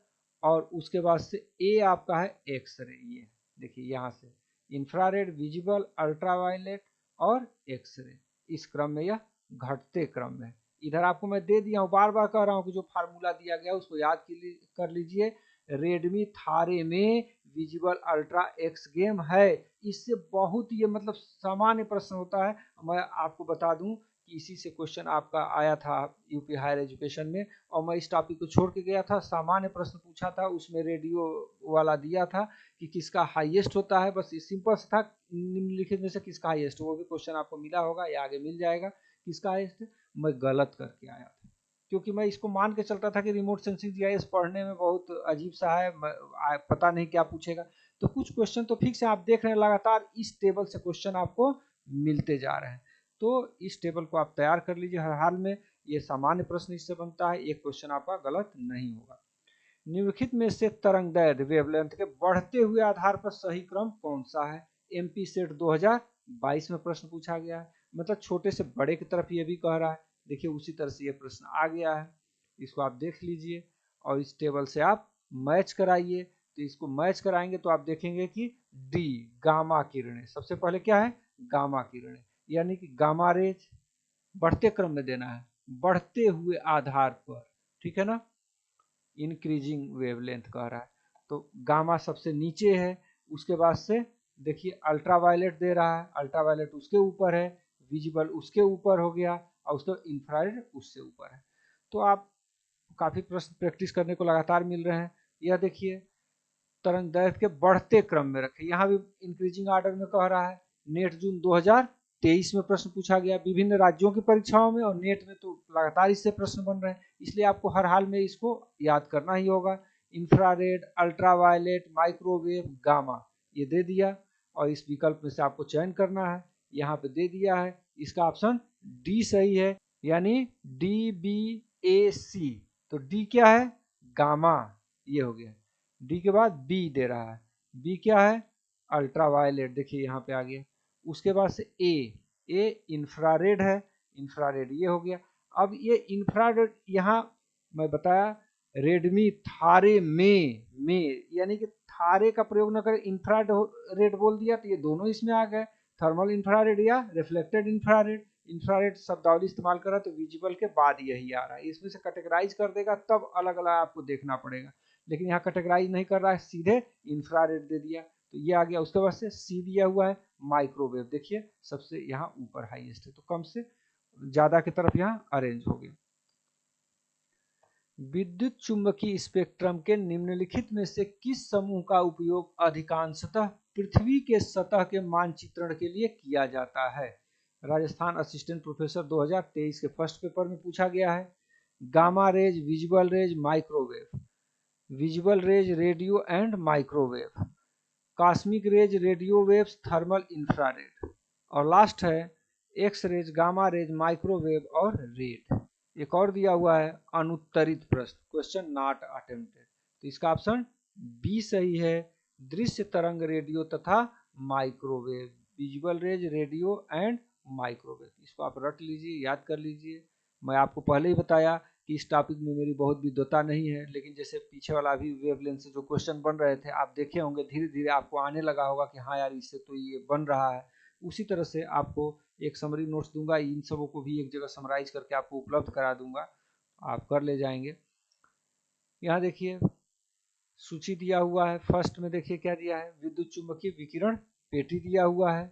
और उसके बाद से ए आपका है एक्सरे, ये देखिए यहाँ से इंफ्रारेड, विजिबल, अल्ट्रावायलेट और एक्सरे, इस क्रम में यह घटते क्रम में। इधर आपको मैं दे दिया हूँ, बार बार कह रहा हूँ कि जो फार्मूला दिया गया उसको याद कर लीजिए। रेडमी थारे में विजिबल अल्ट्रा एक्स गेम है, इससे बहुत ये मतलब सामान्य प्रश्न होता है। मैं आपको बता दूं कि इसी से क्वेश्चन आपका आया था यूपी हायर एजुकेशन में, और मैं इस टॉपिक को छोड़ के गया था, सामान्य प्रश्न पूछा था, उसमें रेडियो वाला दिया था कि किसका हाईएस्ट होता है, बस सिंपल था, निम्नलिखित में से किसका हाईएस्ट, वो भी क्वेश्चन आपको मिला होगा या आगे मिल जाएगा, किसका हाईएस्ट। मैं गलत करके आया था, क्योंकि मैं इसको मान के चलता था कि रिमोट सेंसिंग जीआईएस पढ़ने में बहुत अजीब सा है, पता नहीं क्या पूछेगा। तो कुछ क्वेश्चन तो फिक्स है, आप देख रहे हैं लगातार इस टेबल से क्वेश्चन आपको मिलते जा रहे हैं, तो इस टेबल को आप तैयार कर लीजिए हर हाल में, ये सामान्य प्रश्न इससे बनता है, एक क्वेश्चन आपका गलत नहीं होगा। निम्नलिखित में से तरंग दैर्घ्य वेवलेंथ के बढ़ते हुए आधार पर सही क्रम कौन सा है। एमपी सेट 2022 में प्रश्न पूछा गया है, मतलब छोटे से बड़े की तरफ ये भी कह रहा है, देखिए उसी तरह से ये प्रश्न आ गया है, इसको आप देख लीजिए और इस टेबल से आप मैच कराइए। तो इसको मैच कराएंगे तो आप देखेंगे कि डी, गामा किरणें, सबसे पहले क्या है, गामा किरणें, यानी कि गामा रेज बढ़ते क्रम में देना है, बढ़ते हुए आधार पर, ठीक है ना, इंक्रीजिंग वेवलेंथ कह रहा है, तो गामा सबसे नीचे है। उसके बाद से देखिए अल्ट्रावायलेट दे रहा है, अल्ट्रावायलेट उसके ऊपर है, विजिबल उसके ऊपर हो गया, और उसके इंफ्रारेड उससे ऊपर है। तो आप काफी प्रश्न प्रैक्टिस करने को लगातार मिल रहे हैं। यह देखिए तरंग दैर्घ्य के बढ़ते क्रम में रखे, यहाँ भी इंक्रीजिंग ऑर्डर में कह रहा है। नेट जून 2023 में प्रश्न पूछा गया विभिन्न राज्यों की परीक्षाओं में, और नेट में तो लगातार इससे प्रश्न बन रहे हैं, इसलिए आपको हर हाल में इसको याद करना ही होगा। इंफ्रारेड, अल्ट्रावायलेट, माइक्रोवेव, गामा, ये दे दिया, और इस विकल्प में से आपको चयन करना है, यहाँ पे दे दिया है, इसका ऑप्शन डी सही है, यानी डी बी ए सी। तो डी क्या है, गामा, ये हो गया, डी के बाद बी दे रहा है, बी क्या है, अल्ट्रावायलेट, देखिए यहाँ पे आ गया। उसके बाद से ए इंफ्रारेड है, इंफ्रारेड ये हो गया। अब ये इंफ्रारेड यहाँ मैं बताया रेडमी थारे में यानी कि थारे का प्रयोग न करें, इंफ्रारेड बोल दिया, तो ये दोनों इसमें आ गए, थर्मल इंफ्रारेड या रिफ्लेक्टेड इंफ्रारेड। इंफ्रारेड शब्दावली इस्तेमाल करा तो विजिबल के बाद यही आ रहा है, इसमें से कैटेगराइज कर देगा तब अलग अलग आपको देखना पड़ेगा, लेकिन यहाँ कैटेगराइज नहीं कर रहा है, सीधे इंफ्रारेड दे दिया, तो ये आ गया। उसके बाद से सी दिया हुआ है माइक्रोवेव, देखिए सबसे यहाँ ऊपर हाईएस्ट है, तो कम से ज्यादा की तरफ यहाँ अरेंज हो गया। विद्युत चुंबकीय स्पेक्ट्रम के निम्नलिखित में से किस समूह का उपयोग अधिकांशतः पृथ्वी के सतह के मानचित्रण के लिए किया जाता है। राजस्थान असिस्टेंट प्रोफेसर 2023 के फर्स्ट पेपर में पूछा गया है। Gamma rays, visual rays, microwave, visual rays, radio and microwave, cosmic rays, radio waves, thermal, infrared. और लास्ट है X rays, gamma rays, microwave और रेड। एक और दिया हुआ है अनुत्तरित प्रश्न, क्वेश्चन नॉट अटेम्प्टेड। तो इसका ऑप्शन बी सही है, दृश्य तरंग, रेडियो तथा microwave, visual rays, radio and microwave. इसको आप रट लीजिए, याद कर लीजिए। मैं आपको पहले ही बताया कि इस टॉपिक में मेरी बहुत विद्वता नहीं है, लेकिन जैसे पीछे वाला भी वेवलेंथ से जो क्वेश्चन बन रहे थे आप देखे होंगे, धीरे धीरे आपको आने लगा होगा कि हाँ यार इससे तो ये बन रहा है। उसी तरह से आपको एक समरी नोट्स दूंगा, इन सबों को भी एक जगह समराइज करके आपको उपलब्ध करा दूंगा, आप कर ले जाएंगे। यहाँ देखिए सूची दिया हुआ है। फर्स्ट में देखिए क्या दिया है, विद्युत चुंबकीय विकिरण पेटी दिया हुआ है,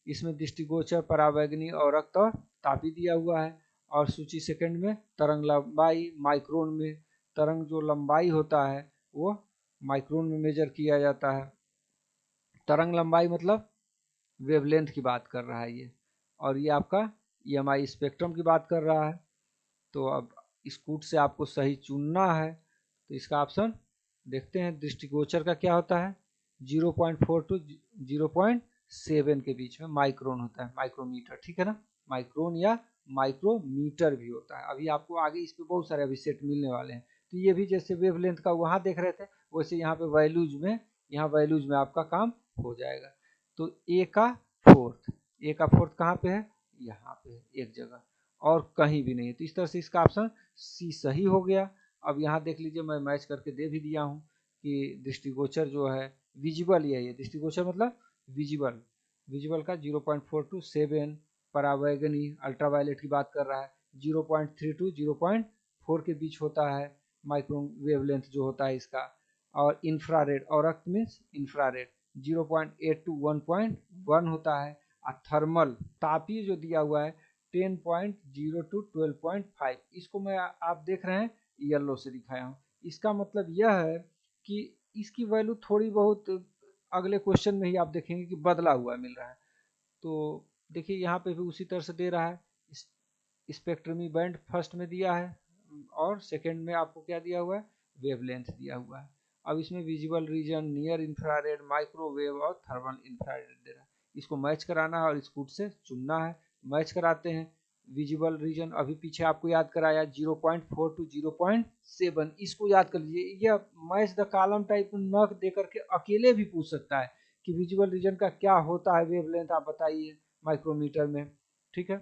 इसमें दृष्टिगोचर, परावैंगनी, औरक्त और तापी दिया हुआ है। और सूची सेकंड में तरंग लंबाई माइक्रोन में, तरंग जो लंबाई होता है वो माइक्रोन में मेजर किया जाता है। तरंग लंबाई मतलब वेवलेंथ की बात कर रहा है ये, और ये आपका EMI स्पेक्ट्रम की बात कर रहा है। तो अब इस कूट से आपको सही चुनना है। तो इसका ऑप्शन देखते हैं, दृष्टिगोचर का क्या होता है, 0.4 टू 0.7 के बीच में माइक्रोन होता है, माइक्रोमीटर, ठीक है ना। माइक्रोन या माइक्रोमीटर भी होता है। अभी आपको आगे इस पे बहुत सारे अभी सेट मिलने वाले हैं। तो ये भी जैसे वेवलेंथ का वहाँ देख रहे थे, वैसे यहाँ पे वैल्यूज में, यहाँ वैल्यूज में आपका काम हो जाएगा। तो ए का फोर्थ कहाँ पे है, यहाँ पे है एक जगह, और कहीं भी नहीं है। तो इस तरह से इसका ऑप्शन सी सही हो गया। अब यहाँ देख लीजिए, मैं मैच करके दे भी दिया हूँ कि दृष्टिगोचर जो है विजिबल, ये दृष्टिगोचर मतलब विजिबल, विजिबल का 0.4 टू 7, परावैंगनी अल्ट्रावायलेट की बात कर रहा है 0.3 टू 0.4 के बीच होता है माइक्रो वेवलेंथ जो होता है इसका। और इंफ्रारेड, और रक्त मीन्स इंफ्रारेड 0.8 टू 1.1 होता है। और थर्मल तापीय जो दिया हुआ है 10.0 टू 12.5, इसको मैं आप देख रहे हैं येलो से दिखाया हूँ। इसका मतलब यह है कि इसकी वैल्यू थोड़ी बहुत अगले क्वेश्चन में ही आप देखेंगे कि बदला हुआ मिल रहा है। तो देखिए यहाँ पे भी उसी तरह से दे रहा है, स्पेक्ट्रमी बैंड फर्स्ट में दिया है और सेकंड में आपको क्या दिया हुआ है, वेवलेंथ दिया हुआ है। अब इसमें visible region, near infrared, microwave और थर्मल इंफ्रारेड दे रहा है। इसको मैच कराना है और इस कूट से चुनना है। मैच कराते हैं। विजिबल रीजन अभी पीछे आपको याद कराया 0.4 टू 0.7, इसको याद कर लीजिए। यह मैच द कॉलम टाइप न दे करके अकेले भी पूछ सकता है कि विजिबल रीजन का क्या होता है वेवलेंथ, आप बताइए माइक्रोमीटर में, ठीक है।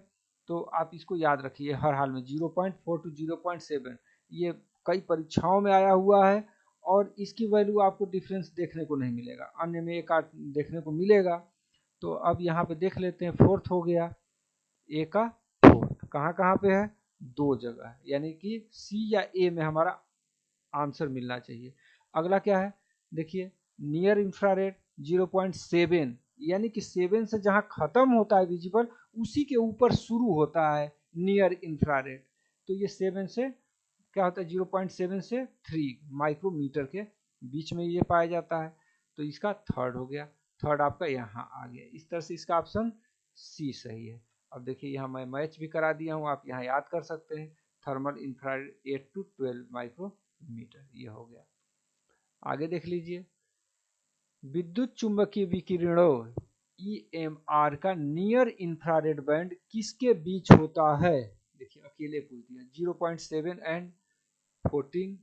तो आप इसको याद रखिए हर हाल में 0.4 टू 0.7, ये कई परीक्षाओं में आया हुआ है और इसकी वैल्यू आपको डिफरेंस देखने को नहीं मिलेगा, अन्य में एक आध देखने को मिलेगा। तो अब यहाँ पे देख लेते हैं, फोर्थ हो गया, ए का फोर्थ कहाँ कहाँ पे है, दो जगह है, यानी कि सी या ए में हमारा आंसर मिलना चाहिए। अगला क्या है, देखिए नियर इंफ्रारेड 0.7, यानी कि 7 से जहाँ खत्म होता है विजिबल उसी के ऊपर शुरू होता है नियर इंफ्रारेड। तो ये 7 से क्या होता है, 0.7 से 3 माइक्रोमीटर के बीच में ये पाया जाता है। तो इसका थर्ड हो गया, थर्ड आपका यहाँ आ गया। इस तरह से इसका ऑप्शन सी सही है। अब देखिए यहाँ मैं मैच भी करा दिया हूँ, आप यहाँ याद कर सकते हैं, थर्मल इंफ्रारेड 8 टू 12 माइक्रोमीटर, ये हो गया। आगे देख लीजिए, विद्युत चुंबकीय विकिरणों EMR का नियर इंफ्रारेड बैंड किसके बीच होता है। देखिए अकेले पूछ दिया, 0.7 एंड 14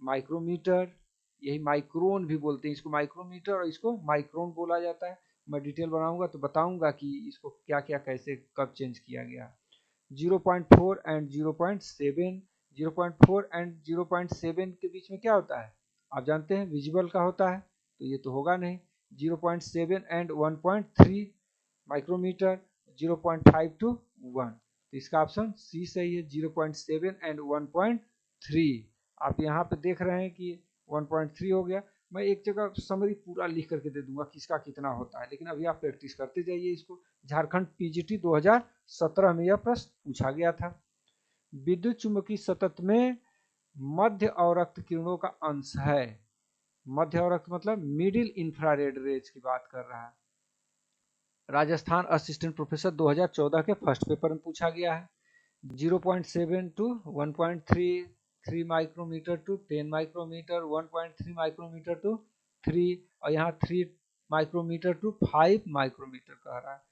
माइक्रोमीटर, यही माइक्रोन भी बोलते हैं इसको, माइक्रोमीटर और इसको माइक्रोन बोला जाता है। मैं डिटेल बनाऊंगा तो बताऊंगा कि इसको क्या क्या कैसे कब चेंज किया गया। 0.4 एंड 0.7, 0.4 एंड 0.7 के बीच में क्या होता है, आप जानते हैं विजिबल का होता है, तो ये तो होगा नहीं। 0.7 एंड 1.3 माइक्रोमीटर, 0.5 टू 1, तो इसका ऑप्शन सी सही है, 0.7 एंड 1.3। आप यहाँ पे देख रहे हैं कि 1.3 हो गया। मैं एक जगह समरी पूरा लिख करके दे दूंगा किसका कितना होता है, लेकिन अभी आप प्रैक्टिस करते जाइए इसको। झारखंड PGT 2017 में यह प्रश्न पूछा गया था। विद्युत चुंबकीय सतत में मध्य अवरक्त किरणों का अंश है, मध्य अवरक्त मतलब मिडिल इंफ्रारेड रेज की बात कर रहा है। राजस्थान असिस्टेंट प्रोफेसर 2014 के फर्स्ट पेपर में पूछा गया है। 0.7 to 1.3, 3 micrometre to 10 micrometre, 1.3 micrometre to 3, और यहाँ 3 माइक्रोमीटर टू 5 माइक्रोमीटर कह रहा है,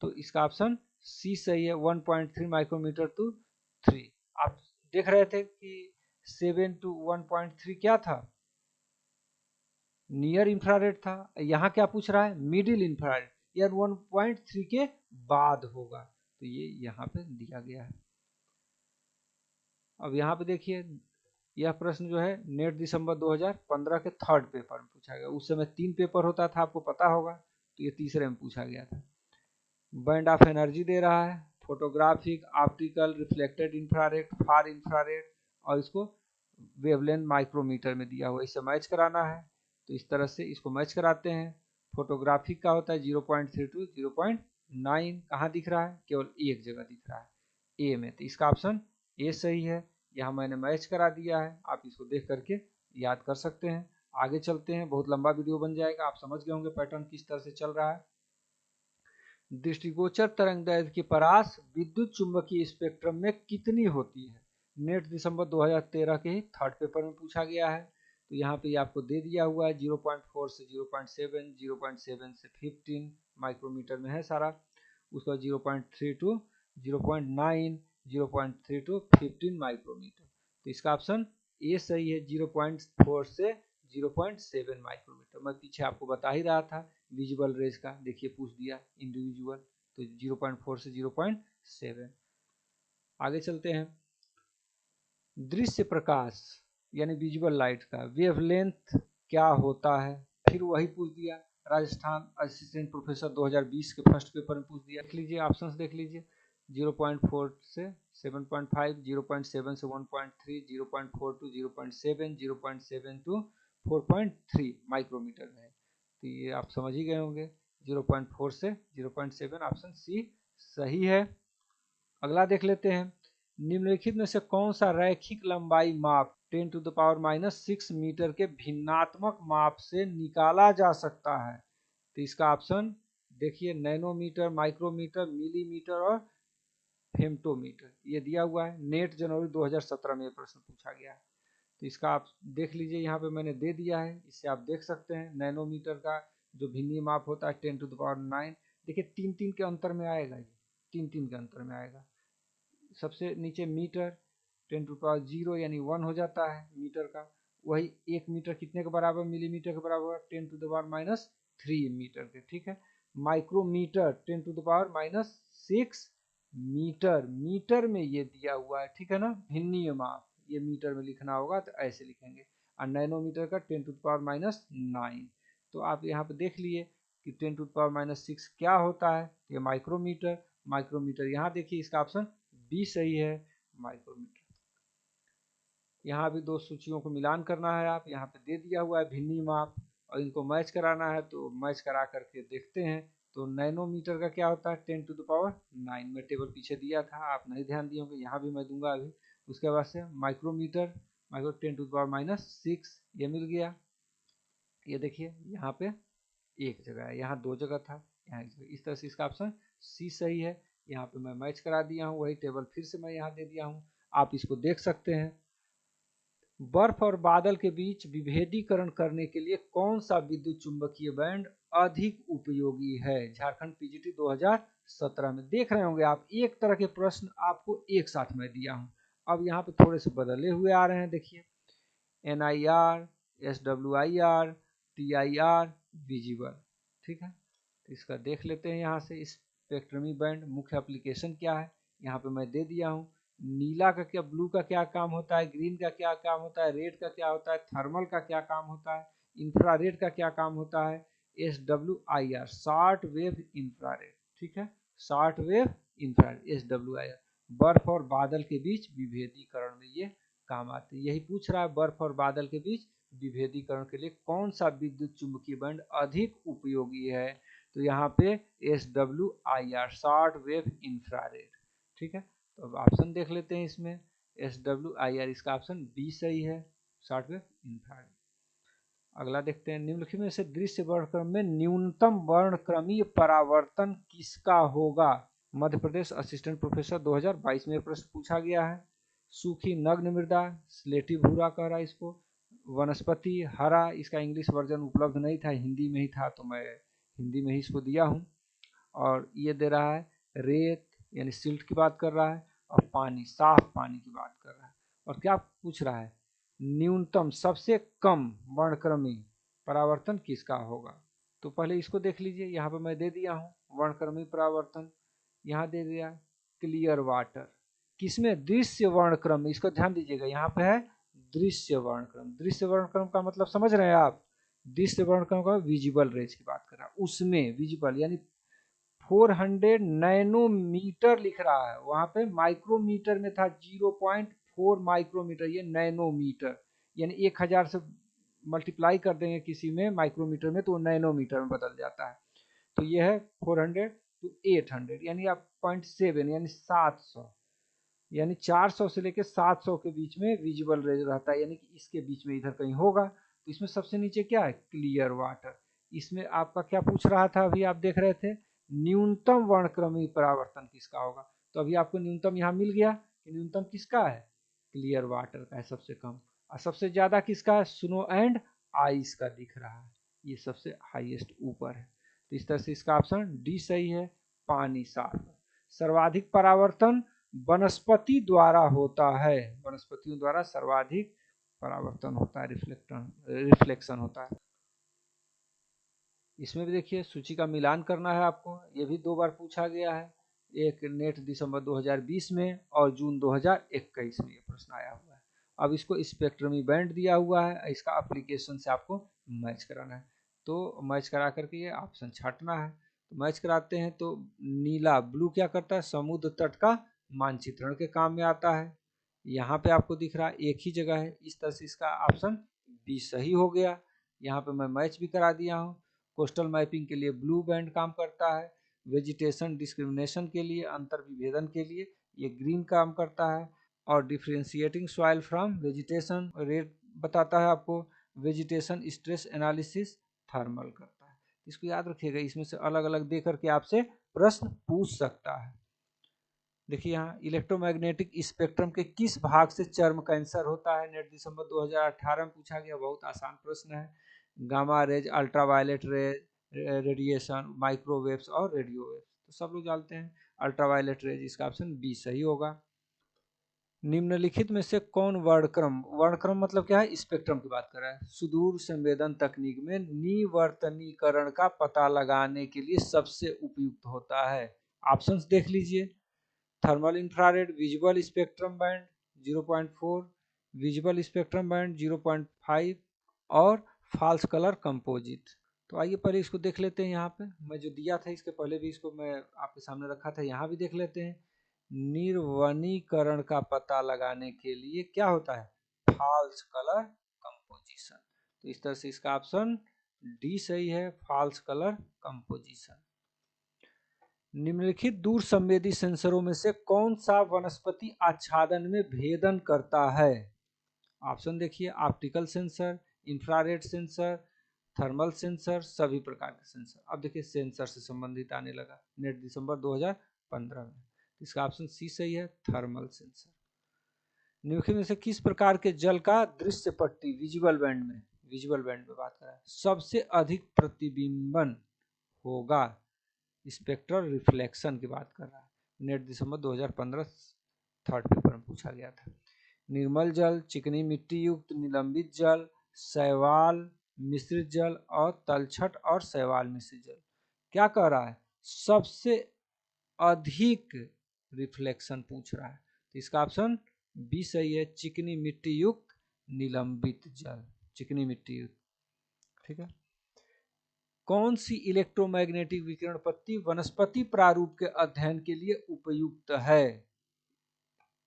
तो इसका ऑप्शन सी सही है, 1.3 माइक्रोमीटर टू 3। आप देख रहे थे कि 7 टू 1.3 क्या था, नियर इंफ्रारेड था। यहाँ क्या पूछ रहा है, मिडिल इंफ्रारेड, यार 1.3 के बाद होगा, तो ये यहाँ पे दिया गया है। अब यहाँ पे देखिए, यह प्रश्न जो है नेट दिसंबर 2015 के थर्ड पेपर में पूछा गया। उस समय 3 पेपर होता था, आपको पता होगा, तो ये तीसरे में पूछा गया था। बैंड ऑफ एनर्जी दे रहा है, फोटोग्राफिक, ऑप्टिकल, रिफ्लेक्टेड इंफ्रारेड, फार इंफ्रारेड, और इसको वेवलेंथ माइक्रोमीटर में दिया हुआ, इसे मैच कराना है। तो इस तरह से इसको मैच कराते हैं। फोटोग्राफिक का होता है 0.3 टू 0.9, कहाँ दिख रहा है, केवल एक जगह दिख रहा है, ए में, तो इसका ऑप्शन ए सही है। यहाँ मैंने मैच करा दिया है, आप इसको देख करके याद कर सकते हैं। आगे चलते हैं, बहुत लंबा वीडियो बन जाएगा, आप समझ गए होंगे पैटर्न किस तरह से चल रहा है। दृष्टिगोचर तरंगदैर्घ्य की परास विद्युत चुंबकीय स्पेक्ट्रम में कितनी होती है, नेट दिसंबर 2013 के ही थर्ड पेपर में पूछा गया है। तो यहाँ पे आपको दे दिया हुआ है 0.4 से 0.7, 0.7 से 15 माइक्रोमीटर में है सारा, उसका 0.3 टू 0.9, 0.3 टू 15 माइक्रोमीटर, तो इसका ऑप्शन ए सही है, 0.4 से 0.7 माइक्रोमीटर। मैं पीछे आपको बता ही रहा था विजुअल रेज का, देखिए पूछ दिया इंडिविजुअल, तो 0.4 से 0.7। आगे चलते हैं, दृश्य प्रकाश यानी विजुअल लाइट का वेवलेंथ क्या होता है, फिर वही पूछ दिया, राजस्थान असिस्टेंट प्रोफेसर 2020 के फर्स्ट पेपर में पूछ दिया। देख लीजिए ऑप्शंस देख लीजिए, 0.4 से 7.5, 0.7 से 1.3, 0.4 टू 0.7, 0.7 टू 4.3 माइक्रोमीटर में है, तो ये आप समझ ही गए होंगे, 0.4 से 0.7, ऑप्शन सी सही है। अगला देख लेते हैं, निम्नलिखित में से कौन सा रैखिक लंबाई माप 10 टू द पावर -6 मीटर के भिन्नात्मक माप से निकाला जा सकता है, तो इसका ऑप्शन देखिए, नैनोमीटर, माइक्रोमीटर, मिलीमीटर और फेम्टोमीटर, ये दिया हुआ है। नेट जनवरी 2017 में प्रश्न पूछा गया है, तो इसका आप देख लीजिए, यहाँ पे मैंने दे दिया है, इससे आप देख सकते हैं नैनोमीटर का जो भिन्नी माप होता है 10 टू द पावर 9, देखिए 3-3 के अंतर में आएगा, ये 3-3 के अंतर में आएगा। सबसे नीचे मीटर 10 टू पावर 0 यानी 1 हो जाता है मीटर का, वही 1 मीटर कितने के बराबर, मिलीमीटर के बराबर, 10 टू द पावर -3 मीटर के, ठीक है। Micrometre 10 to the power -6 metre, metre में ये दिया हुआ है, ठीक है ना, भिन्नीय माप, ये मीटर में लिखना होगा तो ऐसे लिखेंगे। और नैनोमीटर का 10 टू द पावर -9, तो आप यहाँ पे देख लिए कि 10 टू द पावर -6 क्या होता है, ये माइक्रोमीटर, माइक्रोमीटर यहाँ देखिए, इसका ऑप्शन बी सही है, माइक्रोमीटर। यहाँ भी दो सूचियों को मिलान करना है, आप यहाँ पे दे दिया हुआ है भिन्नी माप, और इनको मैच कराना है, तो मैच करा करके देखते हैं। तो नैनोमीटर का क्या होता है, 10 टू द पावर 9, में टेबल पीछे दिया था, आप नहीं ध्यान दिए होंगे, यहाँ भी मैं दूंगा अभी। उसके बाद से माइक्रोमीटर, 10 टू द पावर -6, ये मिल गया। ये देखिए यहाँ पे एक जगह है, यहाँ 2 जगह था, यहाँ 1 जगह, इस तरह से इसका ऑप्शन सी सही है। यहाँ पे मैं मैच करा दिया हूँ, वही टेबल फिर से मैं यहाँ दे दिया हूँ, आप इसको देख सकते हैं। बर्फ और बादल के बीच विभेदीकरण करने के लिए कौन सा विद्युत चुंबकीय बैंड अधिक उपयोगी है, झारखंड पीजीटी 2017 में देख रहे होंगे आप, एक तरह के प्रश्न आपको एक साथ में दिया हूँ। अब यहाँ पे थोड़े से बदले हुए आ रहे हैं, देखिए NIR, SWIR, TIR, विजिबल, ठीक है। तो इसका देख लेते हैं यहाँ से, स्पेक्ट्रमी बैंड मुख्य एप्लीकेशन क्या है, यहाँ पे मैं दे दिया हूँ। नीला का क्या, ब्लू का क्या काम होता है, ग्रीन का क्या काम होता है, रेड का क्या होता है, थर्मल का क्या काम होता है, इंफ्रारेड का क्या काम होता है, SWIR, शॉर्ट वेव इंफ्रारेड, ठीक है, शॉर्ट वेव इंफ्रारेड, SWIR, बर्फ और बादल के बीच विभेदीकरण में ये काम आते हैं। यही पूछ रहा है, बर्फ और बादल के बीच विभेदीकरण के लिए कौन सा विद्युत चुंबकीय बैंड अधिक उपयोगी है, तो यहाँ पे SWIR, शॉर्ट वेव इंफ्रारेड, ठीक है। तो अब ऑप्शन देख लेते हैं इसमें, SWIR, इसका ऑप्शन बी सही है, शॉर्ट वेव इंफ्रारेड। अगला देखते हैं, निम्नलिखित में से दृश्य वर्णक्रम में न्यूनतम वर्णक्रमीय परावर्तन किसका होगा, मध्य प्रदेश असिस्टेंट प्रोफेसर 2022 में प्रश्न पूछा गया है। सूखी नग्न मृदा, स्लेटी भूरा कह रहा है इसको, वनस्पति हरा, इसका इंग्लिश वर्जन उपलब्ध नहीं था, हिंदी में ही था, तो मैं हिंदी में ही इसको दिया हूँ। और ये दे रहा है रेत यानी सिल्ट की बात कर रहा है, और पानी, साफ पानी की बात कर रहा है। और क्या पूछ रहा है, न्यूनतम सबसे कम वर्णक्रमी परावर्तन किसका होगा। तो पहले इसको देख लीजिए, यहाँ पर मैं दे दिया हूँ वर्णक्रमी परावर्तन, यहाँ दे दिया क्लियर वाटर। किसमें, दृश्य वर्णक्रम, इसको ध्यान दीजिएगा, यहाँ पे है दृश्य वर्णक्रम। दृश्य वर्णक्रम का मतलब समझ रहे हैं आप, दृश्य वर्णक्रम का विजिबल रेज की बात कर रहा है, उसमें विजिबल यानी 400 नैनोमीटर लिख रहा है, वहां पे माइक्रोमीटर में था 0.4 माइक्रोमीटर, ये नैनोमीटर यानी 1000 से मल्टीप्लाई कर देंगे किसी में माइक्रोमीटर में तो वो नैनोमीटर में बदल जाता है। तो ये है 400 to 800 यानी आप 0.7 यानी 700, यानी 400 से लेकर 700 के बीच में विजिबल रेज रहता है, यानी कि इसके बीच में इधर कहीं होगा। तो इसमें सबसे नीचे क्या है, क्लियर वाटर। इसमें आपका क्या पूछ रहा था, अभी आप देख रहे थे न्यूनतम वर्णक्रमीय परावर्तन किसका होगा। तो अभी आपको न्यूनतम यहाँ मिल गया कि न्यूनतम किसका है, क्लियर वाटर का है सबसे कम, और सबसे ज्यादा किसका है, स्नो एंड आइस का दिख रहा है, ये सबसे हाईएस्ट ऊपर है। तो इस तरह से इसका ऑप्शन डी सही है, पानी साफ है। सर्वाधिक परावर्तन वनस्पति द्वारा होता है, वनस्पतियों द्वारा सर्वाधिक परावर्तन होता है, रिफ्लेक्शन होता है। इसमें भी देखिए सूची का मिलान करना है आपको, ये भी 2 बार पूछा गया है, एक नेट दिसंबर 2020 में और जून 2021 में ये प्रश्न आया हुआ है। अब इसको स्पेक्ट्रमी बैंड दिया हुआ है, इसका एप्लीकेशन से आपको मैच कराना है, तो मैच करा करके ये ऑप्शन छांटना है। तो मैच कराते हैं तो नीला ब्लू क्या करता है, समुद्र तट का मानचित्रण के काम में आता है। यहाँ पे आपको दिख रहा है एक ही जगह है, इस तरह से इसका ऑप्शन बी सही हो गया। यहाँ पे मैं मैच भी करा दिया हूँ। कोस्टल मैपिंग के लिए ब्लू बैंड काम करता है, वेजिटेशन डिस्क्रिमिनेशन के लिए, अंतर विभेदन के लिए ये ग्रीन काम करता है, और differentiating soil from vegetation rate बताता है आपको, वेजिटेशन स्ट्रेस एनालिसिस थर्मल करता है। इसको याद रखिएगा, इसमें से अलग अलग दे करके आपसे प्रश्न पूछ सकता है। देखिए यहाँ इलेक्ट्रोमैग्नेटिक स्पेक्ट्रम के किस भाग से चर्म कैंसर होता है, नेट दिसंबर 2018 में पूछा गया, बहुत आसान प्रश्न है। Gamma raise, ultraviolet rays, radiation, microwaves और रेडियो वेव्स, तो सब लोग जानते हैं अल्ट्रावायलेट रेज, इसका ऑप्शन बी सही होगा। निम्नलिखित में से कौन वर्णक्रम, वर्णक्रम मतलब क्या है, स्पेक्ट्रम की बात कर रहा है, सुदूर संवेदन तकनीक में निवर्तनीकरण का पता लगाने के लिए सबसे उपयुक्त होता है। ऑप्शंस देख लीजिए, thermal infrared visual spectrum band 0.4, visual spectrum band 0.5 और फाल्स कलर कंपोजिट। तो आइए पहले इसको देख लेते हैं, यहाँ पे मैं जो दिया था इसके पहले भी इसको मैं आपके सामने रखा था, यहाँ भी देख लेते हैं। निर्वनीकरण का पता लगाने के लिए क्या होता है, फाल्स कलर कंपोजिशन। तो इस तरह से इसका ऑप्शन डी सही है, फाल्स कलर कंपोजिशन। निम्नलिखित दूर संवेदी सेंसरों में से कौन सा वनस्पति आच्छादन में भेदन करता है। ऑप्शन देखिए, optical sensor, infrared sensor, thermal sensor, सभी प्रकार के सेंसर। अब देखिए सेंसर से संबंधित आने लगा, नेट दिसंबर 2015 में, इसका ऑप्शन सी सही है, थर्मल सेंसर। निम्नलिखित में से किस प्रकार के जल का दृश्य पट्टी विजुअल बैंड में, विजुअल बैंड में बात कर रहा है, सबसे अधिक प्रतिबिंबन होगा, स्पेक्ट्रल रिफ्लेक्शन की बात कर रहा है, नेट दिसंबर 2015 थर्ड पेपर में पूछा गया था। निर्मल जल, चिकनी मिट्टी युक्त निलंबित जल, शैवाल मिश्रित जल और तलछट और शैवाल मिश्रित जल, क्या कह रहा है, सबसे अधिक रिफ्लेक्शन पूछ रहा है। तो इसका ऑप्शन बी सही है, चिकनी मिट्टी युक्त निलंबित जल, चिकनी मिट्टी युक्त। ठीक है, कौन सी इलेक्ट्रोमैग्नेटिक विकिरण पत्ती वनस्पति प्रारूप के अध्ययन के लिए उपयुक्त है।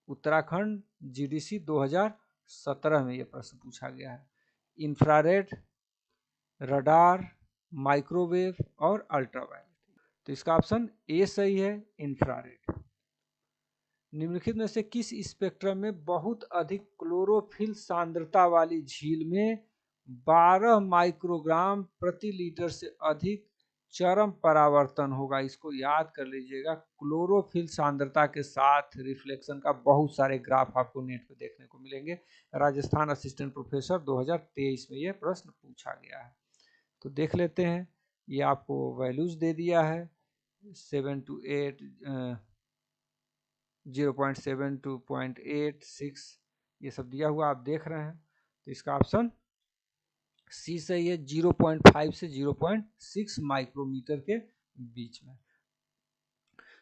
उत्तराखंड जीडीसी 2017 में यह प्रश्न पूछा गया है। इंफ्रारेड, रडार, माइक्रोवेव और अल्ट्रावायलेट, तो इसका ऑप्शन ए सही है, इंफ्रारेड। निम्नलिखित में से किस स्पेक्ट्रम में बहुत अधिक क्लोरोफिल सांद्रता वाली झील में 12 माइक्रोग्राम प्रति लीटर से अधिक चरम परावर्तन होगा, इसको याद कर लीजिएगा। क्लोरोफिल सांद्रता के साथ रिफ्लेक्शन का बहुत सारे ग्राफ आपको नेट पे देखने को मिलेंगे। राजस्थान असिस्टेंट प्रोफेसर 2023 में ये प्रश्न पूछा गया है। तो देख लेते हैं, ये आपको वैल्यूज दे दिया है 7 to 8, 0.7 to 0.86 ये सब दिया हुआ आप देख रहे हैं। तो इसका ऑप्शन सी सही है, 0.5 से 0.6 माइक्रोमीटर के बीच में।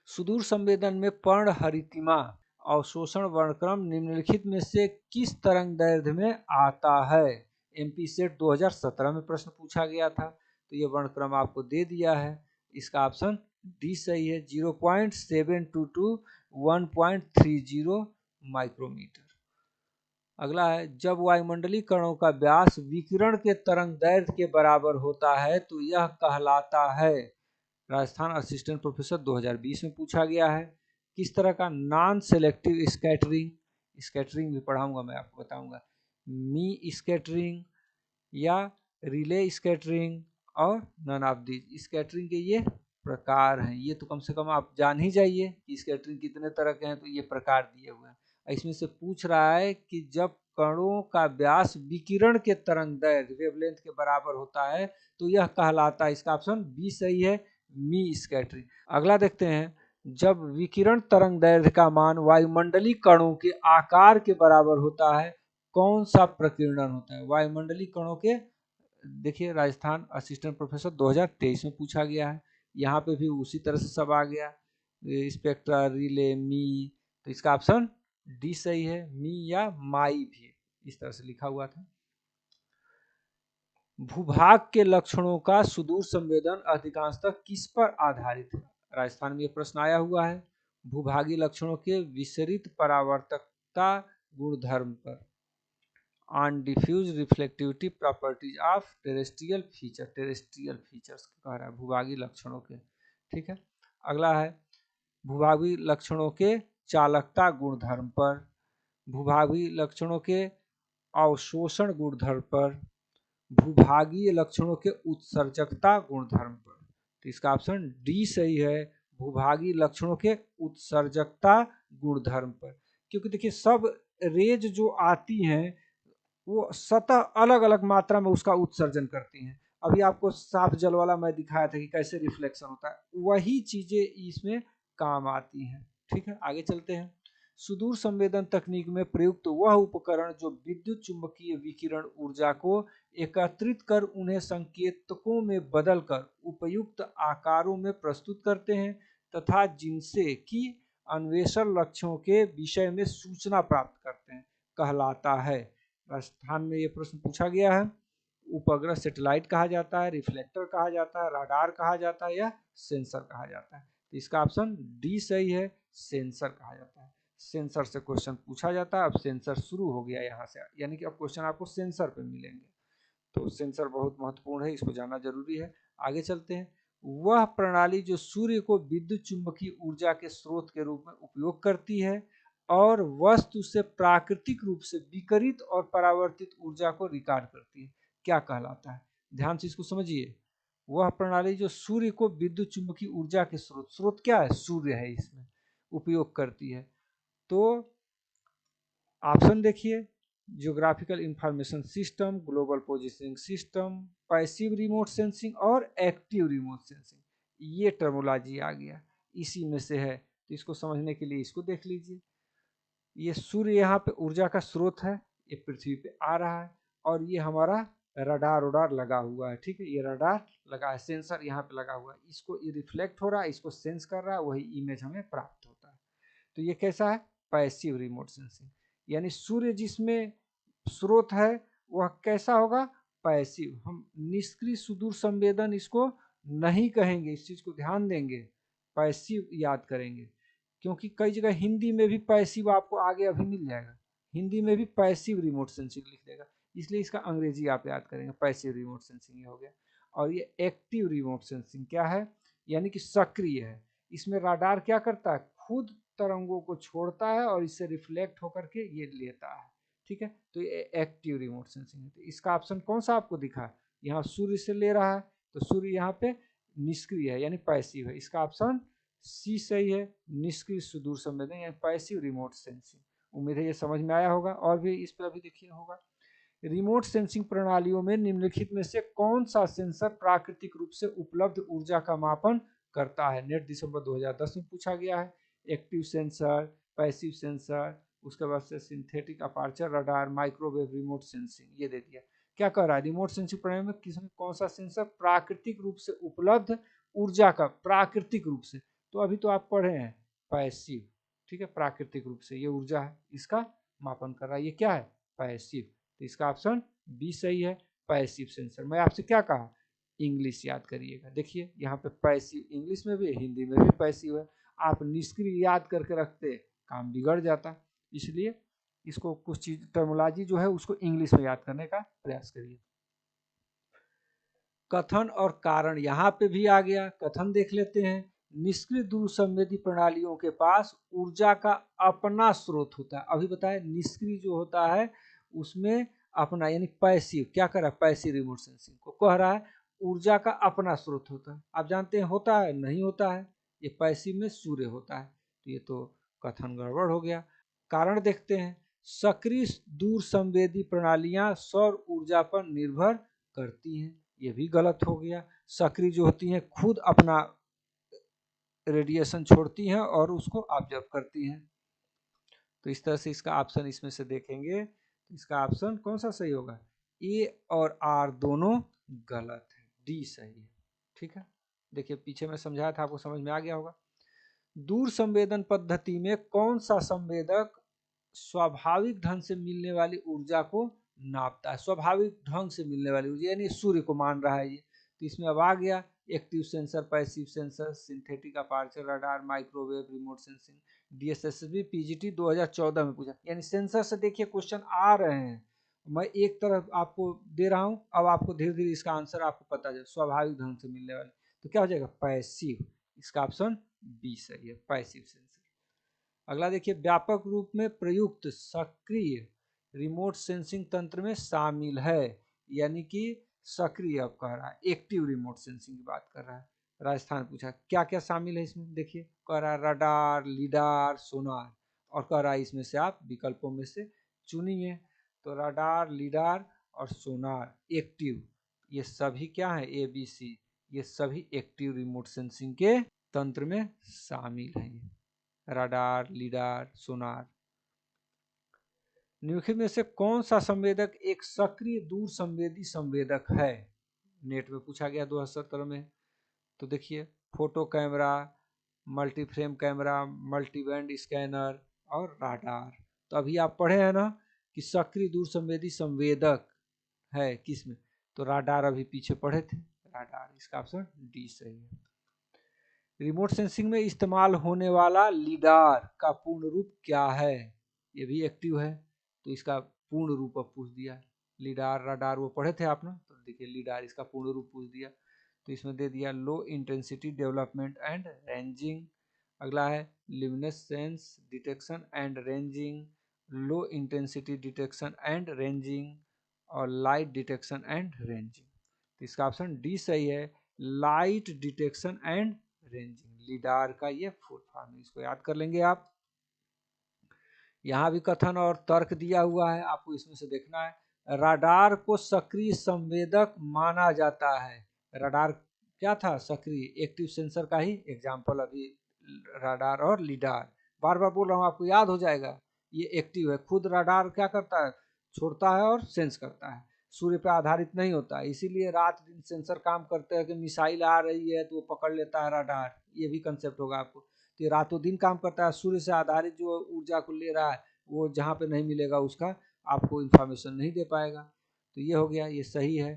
सुदूर संवेदन में पर्णहरितिमा अवशोषण वर्णक्रम निम्नलिखित में से किस तरंग दैर्ध्य में आता है? एमपी सेट 2017 में प्रश्न पूछा गया था। तो ये वर्णक्रम आपको दे दिया है, इसका ऑप्शन डी सही है, 0.722 to 1.30 माइक्रोमीटर। अगला है, जब वायुमंडलीय कणों का व्यास विकिरण के तरंग दैर्ध्य के बराबर होता है तो यह कहलाता है। राजस्थान असिस्टेंट प्रोफेसर 2020 में पूछा गया है। किस तरह का नॉन सेलेक्टिव स्कैटरिंग, स्कैटरिंग भी पढ़ाऊंगा मैं आपको, बताऊंगा। मी स्कैटरिंग या रिले स्कैटरिंग और नन ऑफ दीज स्कैटरिंग के ये प्रकार हैं। ये तो कम से कम आप जान ही जाइए कि स्कैटरिंग कितने तरह के हैं। तो ये प्रकार दिए हुए हैं, इसमें से पूछ रहा है कि जब कणों का व्यास विकिरण के तरंग दैर्ध्य वेवलेंथ के बराबर होता है तो यह कहलाता है। इसका ऑप्शन बी सही है, मी स्कैटरिंग। अगला देखते हैं, जब विकिरण तरंग दैर्ध्य का मान वायुमंडलीय कणों के आकार के बराबर होता है कौन सा प्रकीर्णन होता है? वायुमंडलीय कणों के, देखिए राजस्थान असिस्टेंट प्रोफेसर 2023 में पूछा गया है। यहाँ पे भी उसी तरह से सब आ गया, स्पेक्ट्रा, रिले, मी। तो इसका ऑप्शन डी सही है, मी या माई भी इस तरह से लिखा हुआ था। भूभाग के लक्षणों का सुदूर संवेदन अधिकांशतः किस पर आधारित है? राजस्थान में यह प्रश्न आया हुआ है। भूभागी लक्षणों के विसरित परावर्तकता गुणधर्म पर, on diffuse reflectivity properties of terrestrial feature, terrestrial features कह रहा है भूभागी लक्षणों के। ठीक है, अगला है भूभागी लक्षणों के चालकता गुणधर्म पर, भूभागी लक्षणों के अवशोषण गुणधर्म पर, भूभागीय लक्षणों के उत्सर्जकता गुणधर्म पर। तो इसका ऑप्शन डी सही है, भूभागीय लक्षणों के उत्सर्जकता गुणधर्म पर। क्योंकि देखिए सब रेज जो आती हैं वो सतह अलग अलग मात्रा में उसका उत्सर्जन करती हैं। अभी आपको साफ जल वाला मैं दिखाया था कि कैसे रिफ्लेक्शन होता है, वही चीजें इसमें काम आती हैं। ठीक है, आगे चलते हैं। सुदूर संवेदन तकनीक में प्रयुक्त वह उपकरण जो विद्युत चुंबकीय विकिरण ऊर्जा को एकत्रित कर उन्हें संकेतकों में बदलकर उपयुक्त आकारों में प्रस्तुत करते हैं तथा जिनसे कि अन्वेषण लक्ष्यों के विषय में सूचना प्राप्त करते हैं कहलाता है। राजस्थान में ये प्रश्न पूछा गया है। उपग्रह सैटेलाइट कहा जाता है, रिफ्लेक्टर कहा जाता है, राडार कहा जाता है या सेंसर कहा जाता है? तो इसका ऑप्शन डी सही है, सेंसर कहा जाता है। सेंसर से क्वेश्चन पूछा जाता है। अब सेंसर शुरू हो गया यहाँ से, यानी कि अब क्वेश्चन आपको सेंसर पे मिलेंगे। तो सेंसर बहुत महत्वपूर्ण है, इसको जानना जरूरी है। आगे चलते हैं। वह प्रणाली जो सूर्य को विद्युत चुंबकीय ऊर्जा के स्रोत के रूप में उपयोग करती है और वस्तु से प्राकृतिक रूप से विकिरित और परावर्तित ऊर्जा को रिकॉर्ड करती है, क्या कहलाता है? ध्यान से इसको समझिए। वह प्रणाली जो सूर्य को विद्युत चुंबकीय ऊर्जा के स्रोत, स्रोत क्या है? सूर्य है, इसमें उपयोग करती है। तो ऑप्शन देखिए, geographical information system, global positioning system, passive remote sensing और एक्टिव रिमोट सेंसिंग, ये टर्मोलॉजी आ गया, इसी में से है। तो इसको समझने के लिए इसको देख लीजिए। ये सूर्य यहाँ पे ऊर्जा का स्रोत है, ये पृथ्वी पे आ रहा है और ये हमारा रडार उडार लगा हुआ है। ठीक है, ये रडार लगा है, सेंसर यहाँ पे लगा हुआ है, इसको ये रिफ्लेक्ट हो रहा है, इसको सेंस कर रहा है, वही इमेज हमें प्राप्त होता है। तो ये कैसा है? Passive remote sensing. यानी सूर्य जिसमें स्रोत है वह कैसा होगा? पैसिव। हम निष्क्रिय सुदूर संवेदन इसको नहीं कहेंगे, इस चीज को ध्यान देंगे, पैसिव याद करेंगे। क्योंकि कई जगह हिंदी में भी पैसिव आपको आगे अभी मिल जाएगा, हिंदी में भी पैसिव रिमोट सेंसिंग लिख देगा, इसलिए इसका अंग्रेजी आप याद करेंगे, पैसिव रिमोट सेंसिंग ये हो गया। और ये एक्टिव रिमोट सेंसिंग क्या है? यानी कि सक्रिय है। इसमें राडार क्या करता है? खुद तरंगों को छोड़ता है और इससे रिफ्लेक्ट होकर के ये लेता है। ठीक है, तो ये एक्टिव रिमोट सेंसिंग है। तो इसका ऑप्शन कौन सा आपको दिखा? यहाँ सूर्य से ले रहा है तो सूर्य यहाँ पे निष्क्रिय है यानी पैसिव है। इसका ऑप्शन सी सही है, निष्क्रिय सुदूर संवेदन यानी पैसिव रिमोट सेंसिंग। उम्मीद है ये समझ में आया होगा। और भी इस पर अभी देखिए होगा। रिमोट सेंसिंग प्रणालियों में निम्नलिखित में से कौन सा सेंसर प्राकृतिक रूप से उपलब्ध ऊर्जा का मापन करता है? नेट दिसंबर 2010 में पूछा गया है। एक्टिव सेंसर, पैसिव सेंसर, उसके बाद से synthetic aperture radar, microwave, remote sensing, ये दे दिया। क्या कर रहा है? रिमोट सेंसिंग प्रणाली में किसमें कौन सा सेंसर प्राकृतिक रूप से उपलब्ध ऊर्जा का, प्राकृतिक रूप से, तो अभी तो आप पढ़े हैं पैसिव, ठीक है, प्राकृतिक रूप से ये ऊर्जा है इसका मापन कर रहा है, ये क्या है? पैसिव। तो इसका ऑप्शन बी सही है, पैसिव सेंसर। मैं आपसे क्या कहा? इंग्लिश याद करिएगा। देखिए यहाँ पे पैसिव, इंग्लिश में भी हिंदी में भी पैसिव है। आप निष्क्रिय याद करके रखते, काम बिगड़ जाता। इसलिए इसको कुछ चीज टर्मोलॉजी जो है उसको इंग्लिश में याद करने का प्रयास करिए। कथन और कारण यहाँ पे भी आ गया। कथन देख लेते हैं। निष्क्रिय दूर संवेदी प्रणालियों के पास ऊर्जा का अपना स्रोत होता है। अभी बताए निष्क्रिय जो होता है उसमें अपना यानी पैसिव, क्या कर रहा है? पैसिव रिमोट सेंसिंग को कह रहा है ऊर्जा का अपना स्रोत होता है। आप जानते हैं होता है नहीं होता है? ये पैसिव में सूर्य होता है। तो ये तो कथन गड़बड़ हो गया। कारण देखते हैं। सक्रिय दूर संवेदी प्रणालियां सौर ऊर्जा पर निर्भर करती हैं, ये भी गलत हो गया। सक्रिय जो होती हैं खुद अपना रेडिएशन छोड़ती हैं और उसको ऑब्जर्व करती हैं। तो इस तरह से इसका ऑप्शन इसमें से देखेंगे तो इसका ऑप्शन कौन सा सही होगा? ए और आर दोनों गलत है, डी सही है। ठीक है, देखिए पीछे मैं समझाया था, आपको समझ में आ गया होगा। दूर संवेदन पद्धति में कौन सा संवेदक स्वाभाविक ढंग से मिलने वाली ऊर्जा को नापता है? स्वाभाविक ढंग से मिलने वाली ऊर्जा यानी सूर्य को मान रहा है ये। तो इसमें अब आ गया active sensor, passive sensor, synthetic aperture radar, microwave, remote sensing. DSSB PGT 2014 में पूछा, यानी सेंसर से देखिए क्वेश्चन आ रहे हैं। मैं एक तरफ आपको दे रहा हूं, अब आपको धीरे धीरे इसका आंसर आपको पता जाए। स्वाभाविक ढंग से मिलने वाली, तो क्या हो जाएगा? पैसिव। इसका ऑप्शन बी सही है, पैसिव सेंसर। अगला देखिए, व्यापक रूप में प्रयुक्त सक्रिय रिमोट सेंसिंग तंत्र में शामिल है, यानी कि सक्रिय अब कह रहा है, एक्टिव रिमोट सेंसिंग की बात कर रहा है। राजस्थान पूछा क्या क्या शामिल है इसमें, देखिए कह रहा है रडार, लीडार, सोनार, और कह रहा है इसमें से आप विकल्पों में से चुनिए। तो रडार, लीडार और सोनार एक्टिव, ये सभी क्या है? ए बी सी, ये सभी एक्टिव रिमोट सेंसिंग के तंत्र में शामिल है। रडार, लीडार, सोनार। निम्नलिखित में से कौन सा संवेदक एक सक्रिय दूर संवेदी संवेदक है? नेट में पूछा गया 2017 में। तो देखिए photo camera, multiframe camera, multiband scanner और राडार। तो अभी आप पढ़े हैं ना कि सक्रिय दूर संवेदी संवेदक है किसमें? तो राडार अभी पीछे पढ़े थे, राडार। इसका ऑप्शन डी सही है। रिमोट सेंसिंग में इस्तेमाल होने वाला लीडार का पूर्ण रूप क्या है? ये भी एक्टिव है, तो इसका पूर्ण रूप अब पूछ दिया। लीडार, रडार वो पढ़े थे आप ना, तो देखिए लीडार इसका पूर्ण रूप पूछ दिया। तो इसमें दे दिया low intensity development and ranging. अगला है luminescence detection and ranging, low intensity detection and ranging और लाइट डिटेक्शन एंड रेंजिंग। तो इसका ऑप्शन डी सही है, लाइट डिटेक्शन एंड रेंजिंग। लीडार का ये फुल फॉर्म है, इसको याद कर लेंगे आप। यहाँ भी कथन और तर्क दिया हुआ है, आपको इसमें से देखना है। रडार को सक्रिय संवेदक माना जाता है। रडार क्या था? सक्रिय, एक्टिव सेंसर का ही एग्जाम्पल अभी रडार और लीडार। बार बार बोल रहा हूँ, आपको याद हो जाएगा। ये एक्टिव है, खुद रडार क्या करता है? छोड़ता है और सेंस करता है, सूर्य पे आधारित नहीं होता है। इसीलिए रात दिन सेंसर काम करते हैं कि मिसाइल आ रही है तो वो पकड़ लेता है रडार, ये भी कंसेप्ट होगा आपको। तो ये रातों दिन काम करता है, सूर्य से आधारित जो ऊर्जा को ले रहा है वो जहाँ पे नहीं मिलेगा उसका आपको इंफॉर्मेशन नहीं दे पाएगा। तो ये हो गया, ये सही है।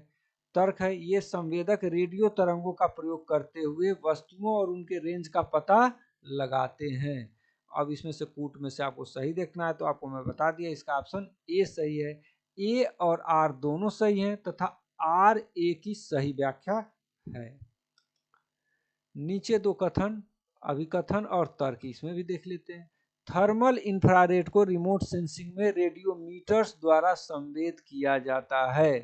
तर्क है, ये संवेदक रेडियो तरंगों का प्रयोग करते हुए वस्तुओं और उनके रेंज का पता लगाते हैं। अब इसमें से कूट में से आपको सही देखना है, तो आपको मैं बता दिया इसका ऑप्शन ए सही है। ए और आर दोनों सही हैं तथा आर ए की सही व्याख्या है। नीचे दो कथन, अभिकथन और तर्क, इसमें भी देख लेते हैं। थर्मल इंफ्रारेड को रिमोट सेंसिंग में रेडियोमीटर्स द्वारा संवेद किया जाता है।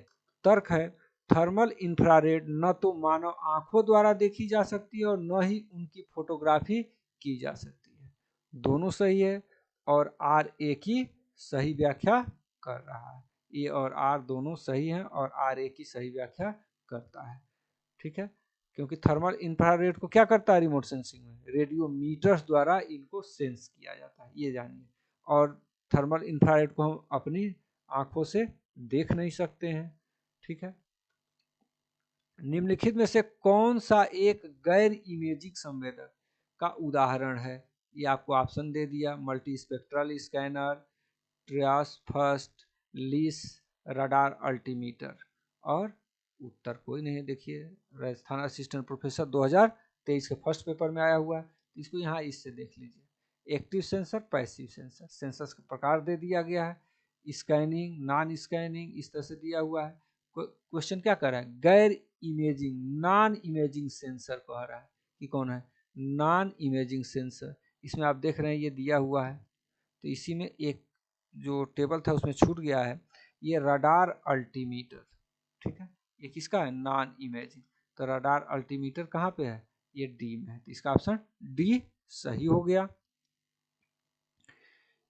तर्क है, थर्मल इंफ्रारेड न तो मानव आंखों द्वारा देखी जा सकती है और न ही उनकी फोटोग्राफी की जा सकती है। दोनों सही है और आर ए की सही व्याख्या कर रहा है। ए और आर दोनों सही हैं और आर ए की सही व्याख्या करता है। ठीक है, क्योंकि थर्मल इंफ्रारेड को क्या करता है रिमोट सेंसिंग में, रेडियोमीटर्स द्वारा इनको सेंस किया जाता है, ये जानिए। और थर्मल इंफ्रारेड को हम अपनी आंखों से देख नहीं सकते हैं। ठीक है, निम्नलिखित में से कौन सा एक गैर इमेजिंग संवेदक का उदाहरण है? ये आपको ऑप्शन दे दिया, मल्टी स्पेक्ट्रल स्कैनर, ट्रियास फर्स्ट, लीस, रडार अल्टीमीटर। और उत्तर कोई नहीं। देखिए राजस्थान असिस्टेंट प्रोफेसर 2023 के फर्स्ट पेपर में आया हुआ है, इसको यहाँ इससे देख लीजिए। Active sensor, passive sensor, sensors का प्रकार दे दिया गया है, स्कैनिंग, नॉन स्कैनिंग, इस तरह से दिया हुआ है। क्वेश्चन क्या कर रहा है, गैर इमेजिंग, नॉन इमेजिंग सेंसर कह रहा है कि कौन है, नॉन इमेजिंग सेंसर। इसमें आप देख रहे हैं ये दिया हुआ है, तो इसी में एक जो टेबल था उसमें छूट गया है, ये रडार अल्टीमीटर। ठीक है, ये किसका है, नॉन इमेजिंग। तो रडार अल्टीमीटर कहाँ पे है, ये डी में है, तो इसका ऑप्शन डी सही हो गया।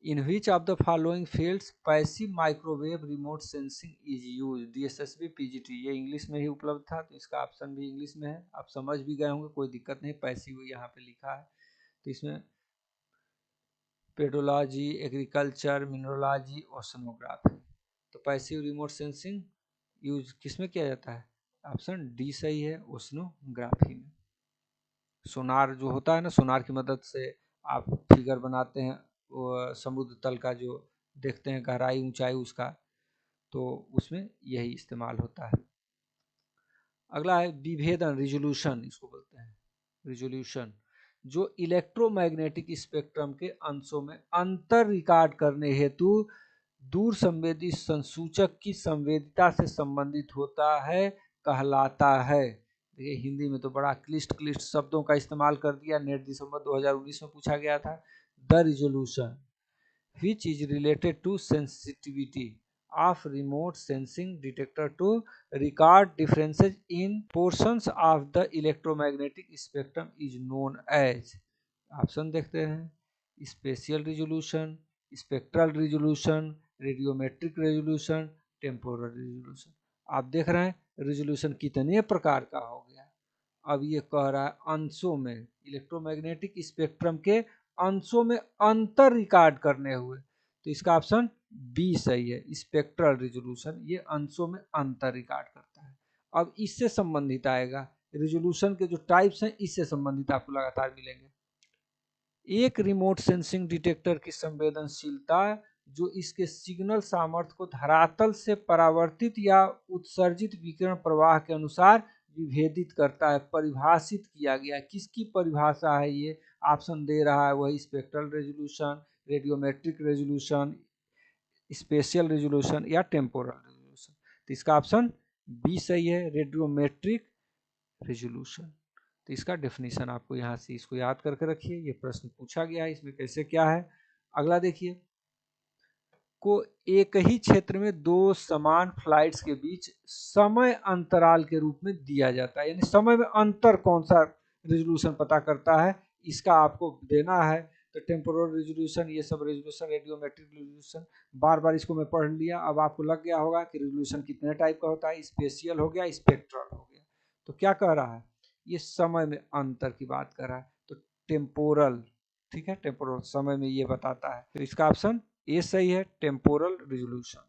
In which of the following fields passive microwave remote sensing is use, DSSB PGT, ये इंग्लिश में ही उपलब्ध था, तो इसका ऑप्शन भी इंग्लिश में है। आप समझ भी गए होंगे, कोई दिक्कत नहीं, पैसिव यहाँ पे लिखा है। तो इसमें पेडोलॉजी, एग्रीकल्चर, मिनरोलॉजी, ओशनोग्राफी। तो पैसिव रिमोट सेंसिंग यूज किस में किया जाता है, ऑप्शन डी सही है, ओशनोग्राफी में। सोनार जो होता है ना, सोनार की मदद से आप फिगर बनाते हैं, समुद्र तल का जो देखते हैं गहराई ऊंचाई उसका, तो उसमें यही इस्तेमाल होता है। अगला है विभेदन, रिजोल्यूशन इसको बोलते हैं, रिजोल्यूशन जो इलेक्ट्रोमैग्नेटिक स्पेक्ट्रम के अंशों में अंतर रिकॉर्ड करने हेतु दूर संवेदी संसूचक की संवेदिता से संबंधित होता है, कहलाता है। देखिए हिंदी में तो बड़ा क्लिष्ट क्लिष्ट शब्दों का इस्तेमाल कर दिया, नेट दिसंबर 2019 में पूछा गया था। The resolution which is related to sensitivity of remote sensing detector to record differences in portions of the electromagnetic spectrum is known as, option देखते हैं, spatial resolution, spectral resolution, radiometric resolution, temporal resolution. आप देख रहे हैं resolution कितने प्रकार का हो गया। अब ये कह रहा है अंशों में, इलेक्ट्रोमैग्नेटिक स्पेक्ट्रम के अंशों में अंतर रिकॉर्ड करने हुए, तो इसका ऑप्शन बी सही है, स्पेक्ट्रल रिजोल्यूशन, ये अंशों में अंतर रिकॉर्ड करता है। अब इससे संबंधित आएगा, रिजोल्यूशन के जो टाइप्स हैं इससे संबंधित आपको लगातार मिलेंगे। एक रिमोट सेंसिंग डिटेक्टर की संवेदनशीलता जो इसके सिग्नल सामर्थ्य को धरातल से परावर्तित या उत्सर्जित विकिरण प्रवाह के अनुसार विभेदित करता है, परिभाषित किया गया है। किसकी परिभाषा है ये, ऑप्शन दे रहा है वही spectral resolution, radiometric resolution, spatial resolution या टेम्पोरल रेजोल्यूशन। तो इसका ऑप्शन बी सही है, रेडियोमेट्रिक रेजोल्यूशन। तो इसका डेफिनेशन आपको यहाँ से इसको याद करके रखिए, ये प्रश्न पूछा गया है, इसमें कैसे क्या है। अगला देखिए, को एक ही क्षेत्र में दो समान फ्लाइट्स के बीच समय अंतराल के रूप में दिया जाता है, यानी समय में अंतर कौन सा रेजोल्यूशन पता करता है, इसका आपको देना है। तो टेम्पोरल रेजोल्यूशन, ये सब रेजोल्यूशन, रेडियोमेट्रिक रेजोल्यूशन, बार बार इसको मैं पढ़ लिया, अब आपको लग गया होगा कि रेजोल्यूशन कितने टाइप का होता है, स्पेशियल हो गया, स्पेक्ट्रल हो गया। तो क्या कह रहा है, ये समय में अंतर की बात कर रहा है, तो टेम्पोरल, ठीक है, टेम्पोरल समय में ये बताता है, तो इसका ऑप्शन ए सही है, टेम्पोरल रिजोल्यूशन।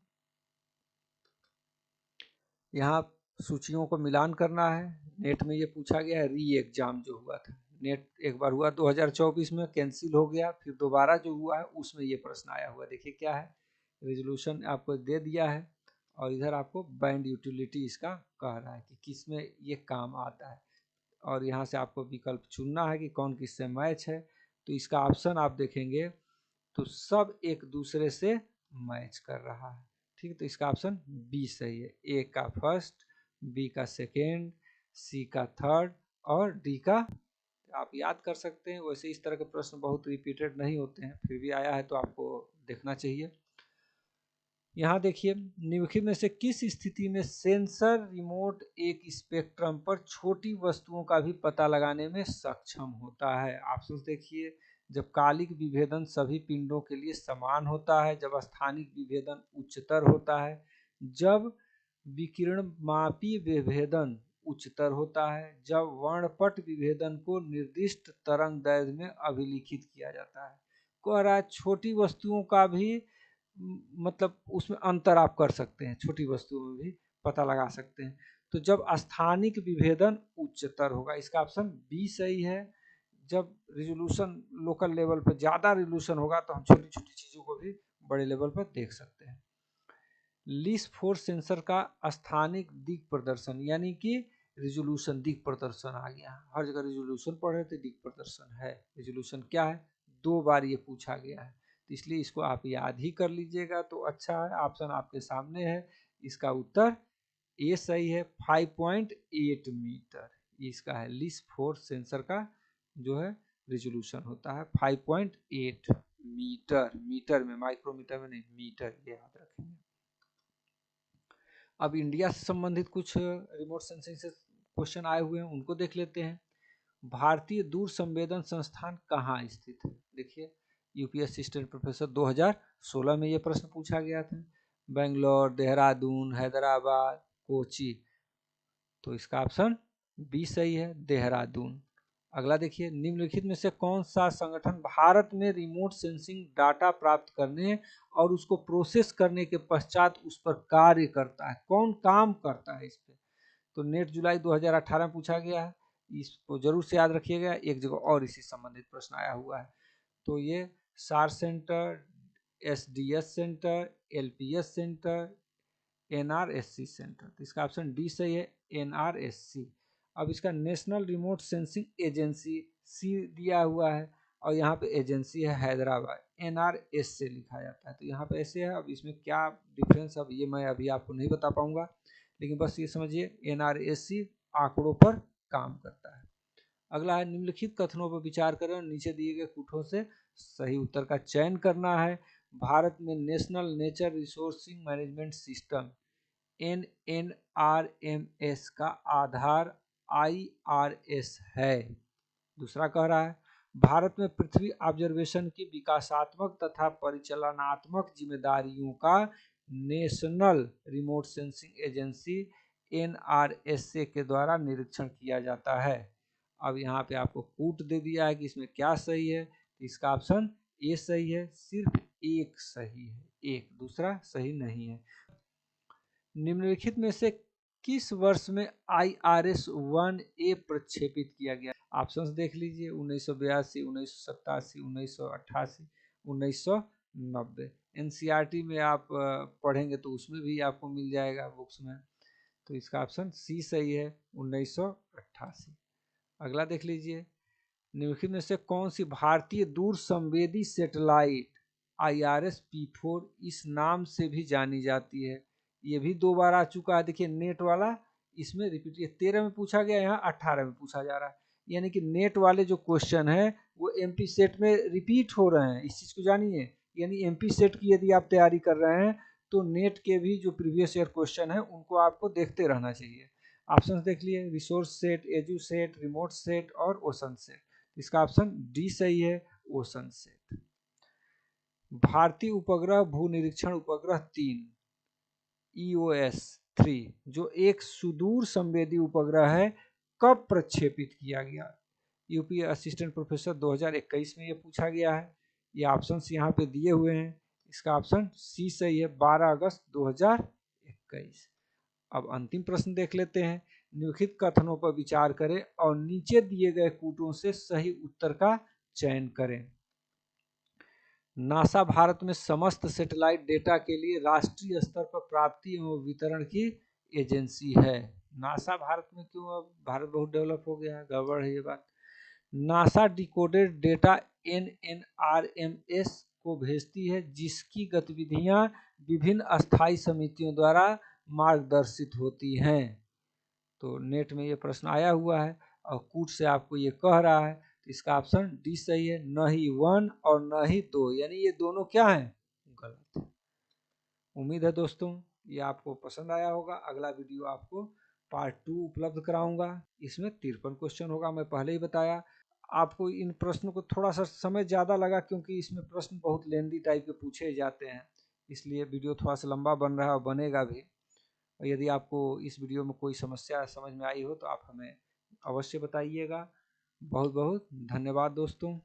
यहाँ सूचियों को मिलान करना है, नेट में ये पूछा गया है, री एग्जाम जो हुआ था, नेट एक बार हुआ 2024 में, कैंसिल हो गया, फिर दोबारा जो हुआ है उसमें ये प्रश्न आया हुआ। देखिए क्या है, रेजोल्यूशन आपको दे दिया है और इधर आपको बैंड यूटिलिटी इसका कह रहा है कि किस में ये काम आता है, और यहाँ से आपको विकल्प चुनना है कि कौन किससे मैच है। तो इसका ऑप्शन आप देखेंगे तो सब एक दूसरे से मैच कर रहा है, ठीक है, तो इसका ऑप्शन बी सही है, ए का फर्स्ट, बी का सेकेंड, सी का थर्ड और डी का, आप याद कर सकते हैं। वैसे इस तरह के प्रश्न बहुत रिपीटेड नहीं होते हैं, फिर भी आया है तो आपको देखना चाहिए। यहाँ देखिए, निम्नलिखित में से किस स्थिति में सेंसर रिमोट एक स्पेक्ट्रम पर छोटी वस्तुओं का भी पता लगाने में सक्षम होता है? ऑप्शन देखिए, जब कालिक विभेदन सभी पिंडों के लिए समान होता है, जब स्थानिक विभेदन उच्चतर होता है, जब विकिरणमापी विभेदन उच्चतर होता है, जब वर्णपट विभेदन को निर्दिष्ट तरंग दैर्ध्य में अभिलिखित किया जाता है। कह रहा है छोटी वस्तुओं का भी मतलब उसमें अंतर आप कर सकते हैं, छोटी वस्तुओं में भी पता लगा सकते हैं। तो जब स्थानिक विभेदन उच्चतर होगा, इसका ऑप्शन बी सही है। जब रिजोल्यूशन लोकल लेवल पर ज़्यादा रिजोल्यूशन होगा तो हम छोटी छोटी चीज़ों को भी बड़े लेवल पर देख सकते हैं। लीस्ट फोर्स सेंसर का स्थानिक दिक प्रदर्शन यानी कि रिजोल्यूशन दिक प्रदर्शन आ गया। हर जगह रिजोल्यूशन पढ़ रहे थे, दिक प्रदर्शन है। रिजोल्यूशन क्या है, 2 बार ये पूछा गया है, तो इसलिए इसको आप याद ही कर लीजिएगा तो अच्छा है। ऑप्शन आपके सामने है, इसका उत्तर ए सही है। 5.8 मीटर इसका है। लीस्ट फोर्स सेंसर का जो है रिजोल्यूशन होता है 5.8 मीटर। मीटर में, माइक्रोमीटर में नहीं, मीटर, ये याद रखेंगे। अब इंडिया से संबंधित कुछ रिमोट सेंसिंग से क्वेश्चन आए हुए हैं, उनको देख लेते हैं। भारतीय दूर संवेदन संस्थान कहाँ स्थित है? देखिए, यूपीएससी असिस्टेंट प्रोफेसर 2016 में ये प्रश्न पूछा गया था। बेंगलोर, देहरादून, हैदराबाद, कोची, तो इसका ऑप्शन बी सही है, देहरादून। अगला देखिए, निम्नलिखित में से कौन सा संगठन भारत में रिमोट सेंसिंग डाटा प्राप्त करने और उसको प्रोसेस करने के पश्चात उस पर कार्य करता है? कौन काम करता है इस पर? तो नेट जुलाई 2018 में पूछा गया है, इसको जरूर से याद रखिएगा। एक जगह और इसी संबंधित प्रश्न आया हुआ है। तो ये सार centre, SDS centre, LPS centre, NRSC centre, तो इसका ऑप्शन डी सही है, एनआरएससी। अब इसका National Remote Sensing Agency C दिया हुआ है और यहाँ पे एजेंसी है हैदराबाद, एनआरएस से लिखा जाता है, तो यहाँ पे ऐसे है। अब इसमें क्या डिफरेंस, अब ये मैं अभी आपको नहीं बता पाऊंगा, लेकिन बस ये समझिए एनआरएससी आंकड़ों पर काम करता है। अगला है, निम्नलिखित कथनों पर विचार करें और नीचे दिए गए कूटों से सही उत्तर का चयन करना है। भारत में national nature resourcing management system NNRMS का आधार IRS है। दूसरा कह रहा है, भारत में पृथ्वी ऑब्जर्वेशन की विकासात्मक तथा परिचालनात्मक जिम्मेदारियों का national Remote Sensing agency NRSA के द्वारा निरीक्षण किया जाता है। अब यहाँ पे आपको कूट दे दिया है कि इसमें क्या सही है, इसका ऑप्शन ए सही है, सिर्फ एक सही है, एक, दूसरा सही नहीं है। निम्नलिखित में से किस वर्ष में IRS 1A प्रक्षेपित किया गया? ऑप्शंस देख लीजिए, 1982, 1987, 1988, 1990। एनसीईआरटी में आप पढ़ेंगे तो उसमें भी आपको मिल जाएगा बुक्स में, तो इसका ऑप्शन सी सही है, 1988। अगला देख लीजिए, निम्नलिखित में से कौन सी भारतीय दूर संवेदी सैटेलाइट IRS P4 इस नाम से भी जानी जाती है? ये भी 2 बार आ चुका है। देखिए नेट वाला इसमें रिपीट, 13 में पूछा गया, यहाँ 18 में पूछा जा रहा है, यानी कि नेट वाले जो क्वेश्चन है वो MP सेट में रिपीट हो रहे हैं, इस चीज़ को जानिए। यानी MP सेट की यदि आप तैयारी कर रहे हैं तो नेट के भी जो प्रीवियस ईयर क्वेश्चन है उनको आपको देखते रहना चाहिए। ऑप्शन देख लिए, resource set, edu set, remote set और ओशन सेट, इसका ऑप्शन डी सही है, ओशन सेट। भारतीय उपग्रह भू निरीक्षण उपग्रह 3 EOS 3 जो एक सुदूर संवेदी उपग्रह है, कब प्रक्षेपित किया गया? यूपी असिस्टेंट प्रोफेसर 2021 में ये पूछा गया है। ये ऑप्शंस यहाँ पे दिए हुए हैं, इसका ऑप्शन सी सही है, 12 अगस्त 2021। अब अंतिम प्रश्न देख लेते हैं। निम्नलिखित कथनों पर विचार करें और नीचे दिए गए कूटों से सही उत्तर का चयन करें। नासा भारत में समस्त सैटेलाइट डेटा के लिए राष्ट्रीय स्तर पर प्राप्ति एवं वितरण की एजेंसी है। नासा भारत में क्यों, अब भारत बहुत डेवलप हो गया है, गड़बड़ है ये बात। नासा डिकोडेड डेटा NNRMS को भेजती है जिसकी गतिविधियां विभिन्न अस्थायी समितियों द्वारा मार्गदर्शित होती हैं। तो नेट में ये प्रश्न आया हुआ है और कूट से आपको ये कह रहा है, तो इसका ऑप्शन डी सही है, न ही 1 और न ही 2, यानी ये दोनों क्या हैं, गलत। उम्मीद है दोस्तों ये आपको पसंद आया होगा। अगला वीडियो आपको पार्ट 2 उपलब्ध कराऊंगा। इसमें 53 क्वेश्चन होगा, मैं पहले ही बताया। आपको इन प्रश्नों को थोड़ा सा समय ज़्यादा लगा क्योंकि इसमें प्रश्न बहुत लेंदी टाइप के पूछे जाते हैं, इसलिए वीडियो थोड़ा सा लंबा बन रहा है और बनेगा भी। और यदि आपको इस वीडियो में कोई समस्या समझ में आई हो तो आप हमें अवश्य बताइएगा। बहुत बहुत धन्यवाद दोस्तों।